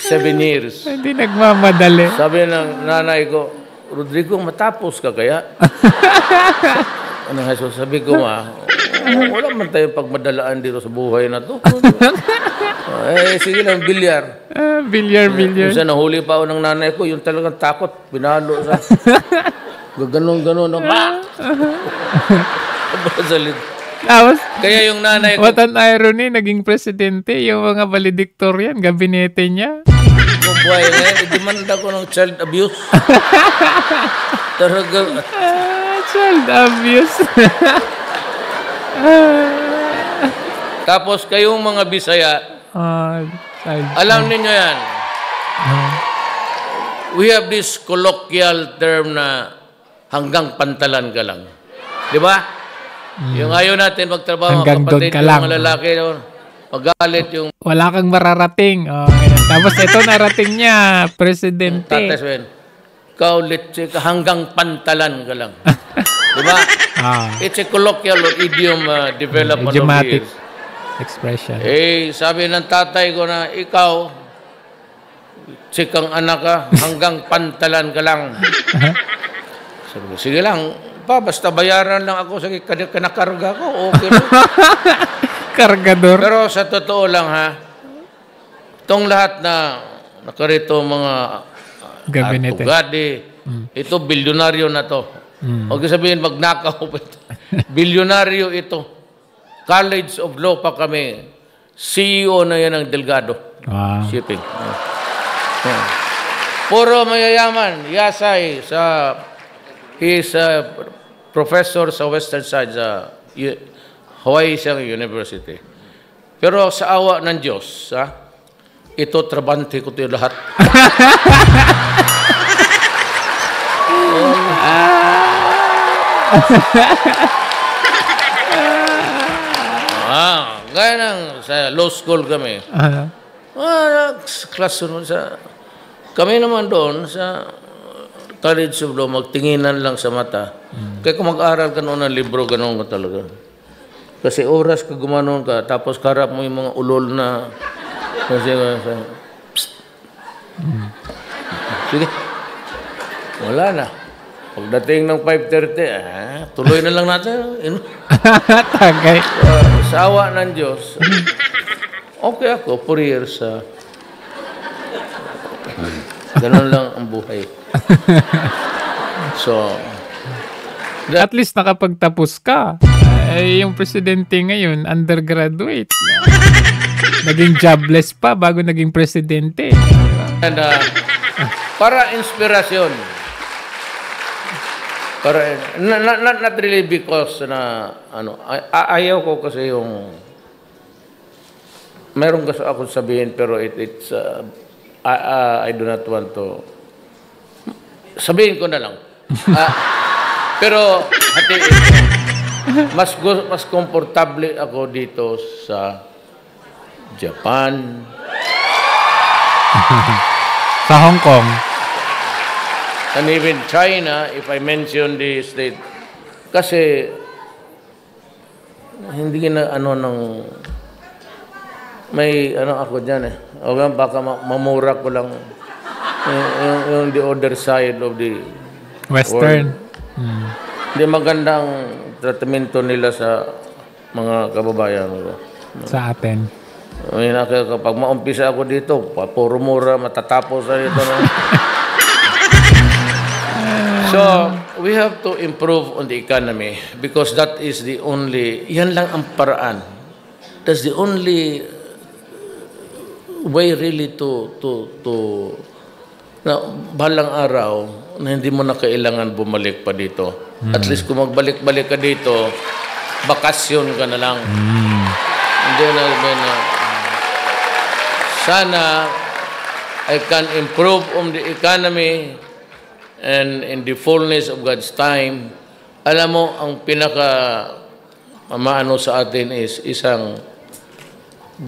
Speaker 2: 7 years.
Speaker 1: Hindi nagmamadali.
Speaker 2: Sabi ng nanay ko, Rodrigo, matapos ka kaya? Sabi ko, wala man tayong pagmadalaan dito sa buhay na to. Sige lang, bilyar.
Speaker 1: Bilyar.
Speaker 2: Kasi nahuli pa ako ng nanay ko, yung talagang takot, pinalo sa... Ganon. Kaya yung nanay ko...
Speaker 1: What an irony, naging presidente, yung mga valedictorian, gabinete niya.
Speaker 2: Kung buhay na yan, i-demand ako ng child abuse.
Speaker 1: Child abuse.
Speaker 2: Tapos kayong mga Bisaya, alam ninyo yan. We have this colloquial term na hanggang pantalan ka lang. Di ba? Yung ayaw natin magtrabaho,
Speaker 1: hanggang
Speaker 2: kapatid
Speaker 1: ka
Speaker 2: yung
Speaker 1: lang.
Speaker 2: mga lalaki, magalit yung...
Speaker 1: Wala kang mararating. Tapos ito narating niya, presidente.
Speaker 2: Tatas, ikaw, hanggang pantalan ka lang. Di ba? It's a colloquial or idiom developed on the
Speaker 1: idiomatic
Speaker 2: years.
Speaker 1: Expression.
Speaker 2: Sabi ng tatay ko na, ikaw, chikang anak ka, hanggang pantalan ka lang. Sabi ko, sige lang, basta bayaran lang ako sa kanakarga ko, okay lang.
Speaker 1: Kargador.
Speaker 2: Pero sa totoo lang itong lahat na nakarito mga
Speaker 1: gabinete.
Speaker 2: Tugadi, ito bilyonaryo na to. Huwag sabihin magnakaw pa ito. Bilyonaryo ito. College of Law pa kami. CEO na yan ng Delgado.
Speaker 1: Wow.
Speaker 2: Shipping. Puro mayayaman. Yasay he is a professor sa Western Side sa Hawaii University. Pero sa awa ng Diyos, ito trabante ko ito lahat. Gaya ng sa law school kami. Classroom kami naman doon sa College of Law, magtinginan lang sa mata. Kaya kung mag-aral ka noon ng libro, ganoon ka talaga. Kasi oras ka gumanon ka, tapos karap mo yung mga ulol na... Sige. Wala na. Pagdating ng 5:30, tuloy na lang natin.
Speaker 1: Tagay.
Speaker 2: Sa awa ng Diyos, okay ako, 4 years. Ganun lang ang buhay. So,
Speaker 1: at least nakapagtapos ka. Yung presidente ngayon, undergraduate. Naging jobless pa bago naging presidente.
Speaker 2: And para inspirasyon. Para not really because na ayaw ko kasi yung meron gusto ako sabihin pero it's I do not want to sabihin ko na lang. Pero hatiin ko. Mas komportable ako dito sa Japan.
Speaker 1: Sa Hong Kong.
Speaker 2: And even China, if I mention the state. Kasi, hindi na may ako dyan eh. O baka mamura ko lang yung the other side of the
Speaker 1: Western.
Speaker 2: Hindi magandang tratamento nila sa mga kababayan ko.
Speaker 1: Sa atin.
Speaker 2: Kapag maumpisa ako dito, puro mura, matatapos na dito. No? So, we have to improve on the economy because that is the only, yan lang ang paraan. That's the only way really to na balang araw na hindi mo na kailangan bumalik pa dito. At least kung magbalik-balik ka dito, bakasyon ka na lang. Hindi na sana I can improve on the economy and in the fullness of God's time. Alam mo, ang pinaka maano sa atin is isang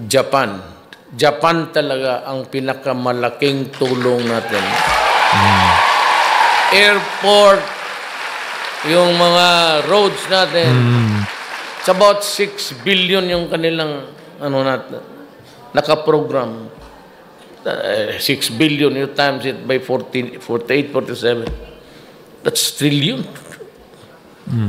Speaker 2: Japan. Japan talaga ang pinakamalaking tulong natin. Airport, yung mga roads natin, it's about 6 billion yung kanilang nakaprogram. 6 billion, you times it by 48, 47. That's trillion.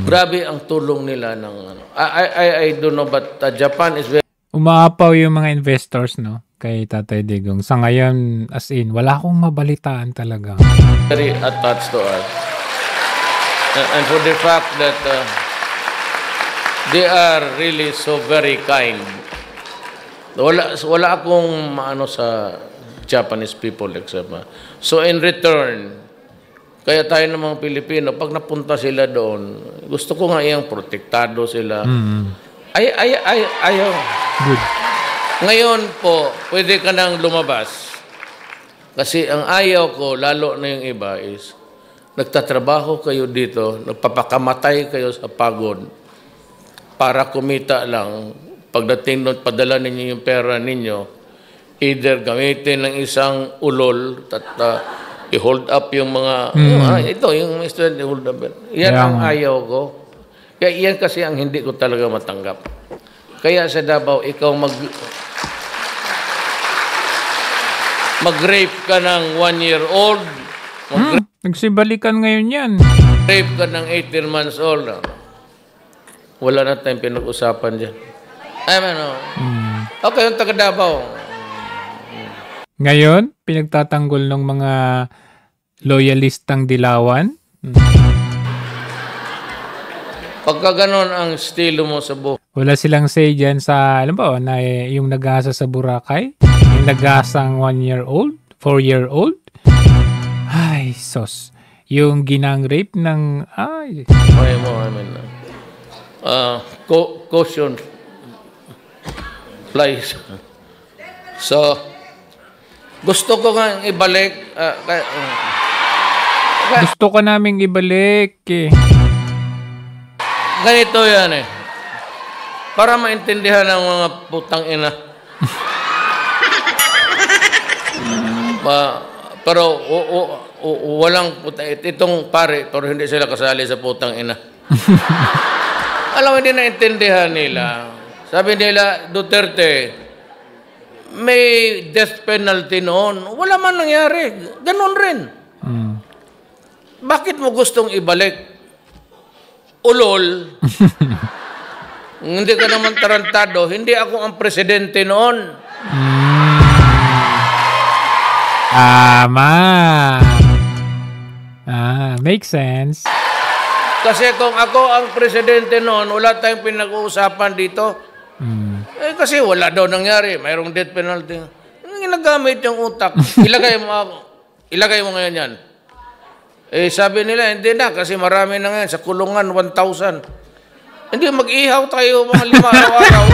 Speaker 2: Grabe ang tulong nila ng I don't know, but Japan is very...
Speaker 1: Umaapaw yung mga investors, no? Kay Tatay Digong. Sa ngayon, as in, wala akong mabalitaan talaga.
Speaker 2: Very attached to us. And for the fact that they are really so very kind. Wala akong maano sa Japanese people except. So in return, kaya tayo ng mga Pilipino, pag napunta sila doon, gusto ko nga iyang protektado sila. Ayaw.
Speaker 1: Good.
Speaker 2: Ngayon po, pwede ka nang lumabas. Kasi ang ayaw ko, lalo na yung iba, is nagtatrabaho kayo dito, nagpapakamatay kayo sa pagod para kumita lang. Pagdating doon, padala ninyo yung pera ninyo, either gamitin ng isang ulol at i-hold up yung mga, ito, yung student, i-hold up. Yan ang ayaw ko. Kaya yan kasi ang hindi ko talaga matanggap. Kaya sa Davao, ikaw mag-rape ka ng 1-year-old,
Speaker 1: nagsibalikan ngayon yan.
Speaker 2: Rape ka ng 18 months old. Wala na tayong pinag-usapan dyan. Okay, yung taga Davao.
Speaker 1: Ngayon, pinagtatanggol ng mga loyalistang Dilawan.
Speaker 2: Pagka ganon ang estilo mo sa buhay.
Speaker 1: Wala silang say dyan sa, alam ba, na yung nag-asa sa Boracay, yung nag-asang 1-year-old, 4-year-old. Ay, sos. Yung ginang-rape ng,
Speaker 2: caution flies. So, gusto ko nga ibalik.
Speaker 1: Gusto ko naming ibalik eh.
Speaker 2: Ganito yan eh. Para maintindihan ng mga putang ina. Pero walang itong pare, pero hindi sila kasali sa putang ina. Alam mo, hindi naintindihan nila. Sabi nila, Duterte, may death penalty noon. Wala man nangyari. Ganon rin. Bakit mo gustong ibalik? Ulol. Hindi ka naman tarantado. Hindi ako ang presidente noon.
Speaker 1: Tama. Makes sense.
Speaker 2: Kasi kung ako ang presidente noon, wala tayong pinag-uusapan dito. Eh, kasi wala daw nangyari. Mayroong death penalty. Ginagamit yung utak. Ilagay mo ngayon yan. Eh, sabi nila, hindi na, kasi marami na ngayon. Sa kulungan, 1,000. Hindi, mag-ihaw tayo mga 5 araw-araw.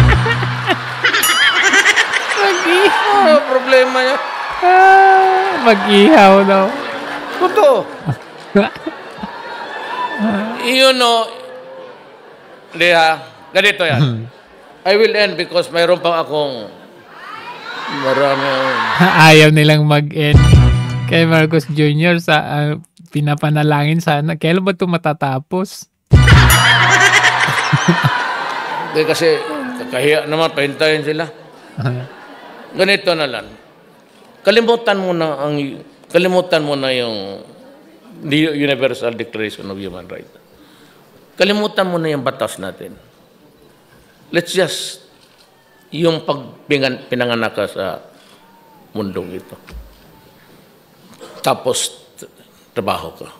Speaker 1: Mag-ihaw.
Speaker 2: Problema niya.
Speaker 1: Mag-ihaw daw.
Speaker 2: Totoo. Yun no, ganito yan. I will end because mayroon pa akong marami.
Speaker 1: Ayaw nilang mag-end kay Marcos Jr. sa pinapanalangin sana. Kailan ba ito matatapos?
Speaker 2: Kasi kakahiya naman, pahintayin sila. Ganito na lang. Kalimutan mo na yung Universal Declaration of Human Rights. Kalimutan mo na yung batas natin. Let's just yung pinanganak ka sa mundong ito. Tapos trabaho ka.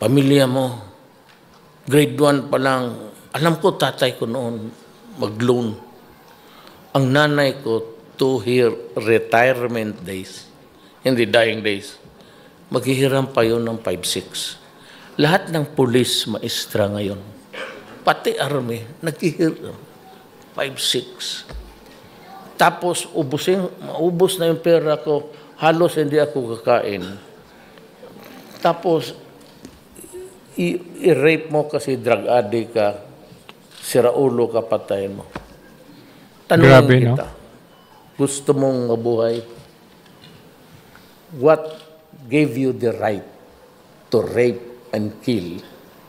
Speaker 2: Pamilya mo, grade 1 pa lang, alam ko tatay ko noon mag-loan. Ang nanay ko to her retirement days, hindi dying days, maghihiram pa yun ng 5-6. Lahat ng pulis, maestra ngayon, pati army, naghihiram 5-6. Tapos maubos na yung pera ko, halos hindi ako kakain. Tapos i-rape mo kasi drug addict ka, siraulo ka, patayin mo. Tanungin kita, gusto mong mabuhay? What gave you the right to rape and kill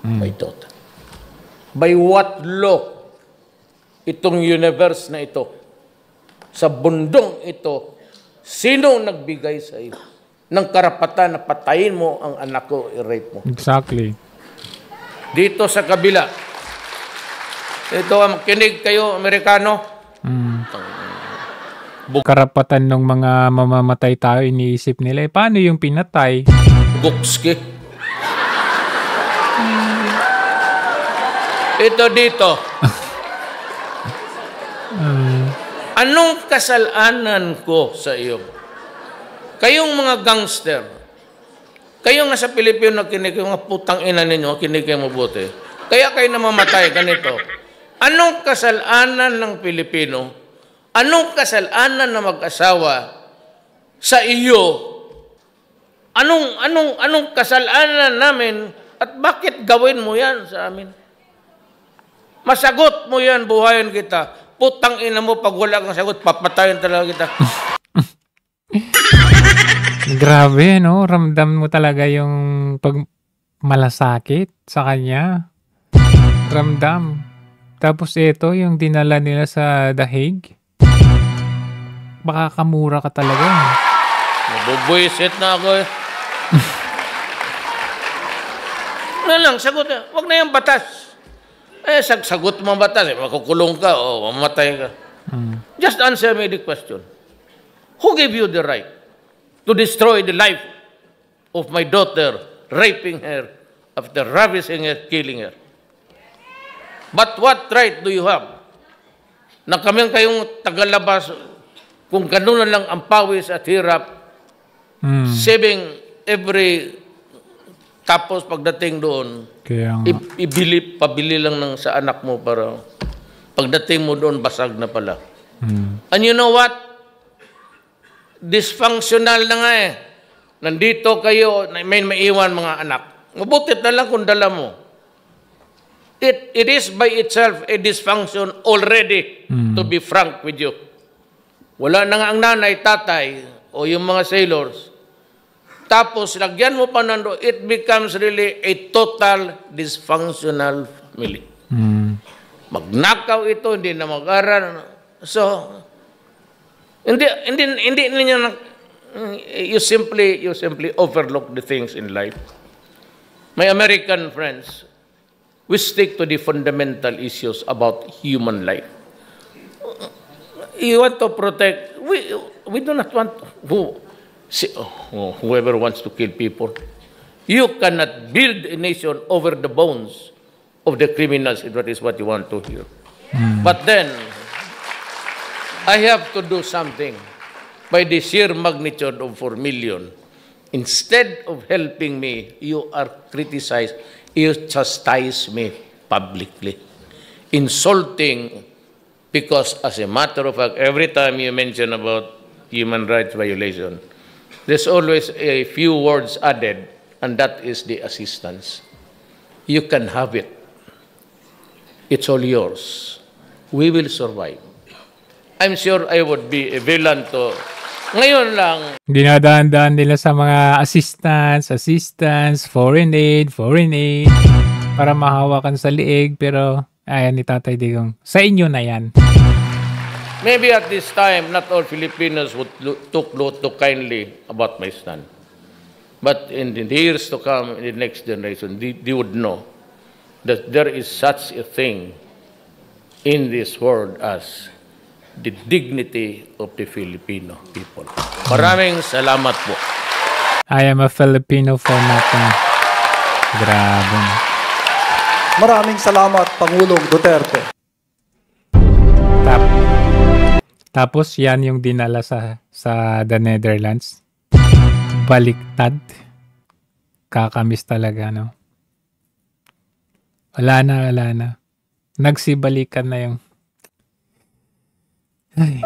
Speaker 2: my daughter? By what law itong universe na ito, sa bundong ito, sino nagbigay sa iyo ng karapatan na patayin mo ang anak ko, i-rape mo?
Speaker 1: Exactly.
Speaker 2: Dito sa kabila, ito, makinig kayo, Amerikano.
Speaker 1: Karapatan ng mga mamamatay tayo, iniisip nila, paano yung pinatay?
Speaker 2: Gukski. Ito dito. Anong kasalanan ko sa iyo? Kayong mga gangster, kayong nasa Pilipino na kinig, yung mga putang ina ninyo, kinig kayo mabuti. Kaya kayo namamatay, ganito. Anong kasalanan ng Pilipino? Anong kasalanan na mag-asawa sa iyo? Anong kasalanan namin at bakit gawin mo yan sa amin? Masagot mo yan, buhayin kita. Putang ina mo, pag wala kang sagot, papatayin talaga kita.
Speaker 1: Grabe, no? Ramdam mo talaga yung malasakit sa kanya. Ramdam. Tapos ito, yung dinala nila sa The Hague. Baka kamura ka talaga.
Speaker 2: Mabubuisit na ako eh. Na lang, sagot na. Huwag na yung batas. Eh, sagot mo ang batas. Eh, makukulong ka o mamatay ka. Just answer me the question. Who gave you the right to destroy the life of my daughter, raping her, after ravishing her, killing her? But what right do you have na kayong tagalabas kung gano'n na lang ang pawis at hirap, saving every, tapos pagdating doon, pabili lang ng sa anak mo para pagdating mo doon, basag na pala. And you know what? Dysfunctional na nga eh. Nandito kayo, may maiwan mga anak. Mabutit na lang kung dala mo. It is by itself a dysfunction already, to be frank with you. Wala na nga ang nanay, tatay, o yung mga sailors. Tapos, lagyan mo pa nando, it becomes really a total dysfunctional family. Magnakaw ito, hindi na mag-aral. So, hindi ninyo you simply overlook the things in life. My American friends, we stick to the fundamental issues about human life. You want to protect, we do not want whoever wants to kill people. You cannot build a nation over the bones of the criminals, if that is what you want to hear. But then, I have to do something by the sheer magnitude of 4 million. Instead of helping me, you are criticized, you chastise me publicly, insulting, because as a matter of fact, every time you mention about human rights violation, there's always a few words added, and that is the assistance. You can have it. It's all yours. We will survive. I'm sure I would be a villain to... Ngayon lang...
Speaker 1: Dinadaan-daan nila sa mga assistance, foreign aid, para mahawakan sa liig, pero ayan ni Tatay Digong, sa inyo na yan.
Speaker 2: Maybe at this time, not all Filipinos would took note too kindly about my stand. But in the years to come, in the next generation, they would know that there is such a thing in this world as the dignity of the Filipino people. Maraming salamat po.
Speaker 1: I am a Filipino for nothing. Grabe.
Speaker 4: Maraming salamat, Pangulong Duterte.
Speaker 1: Tapos yan yung dinala sa the Netherlands. Baliktad. Kakamis talaga, no? Wala na. Nagsibalikan na yung... Ay.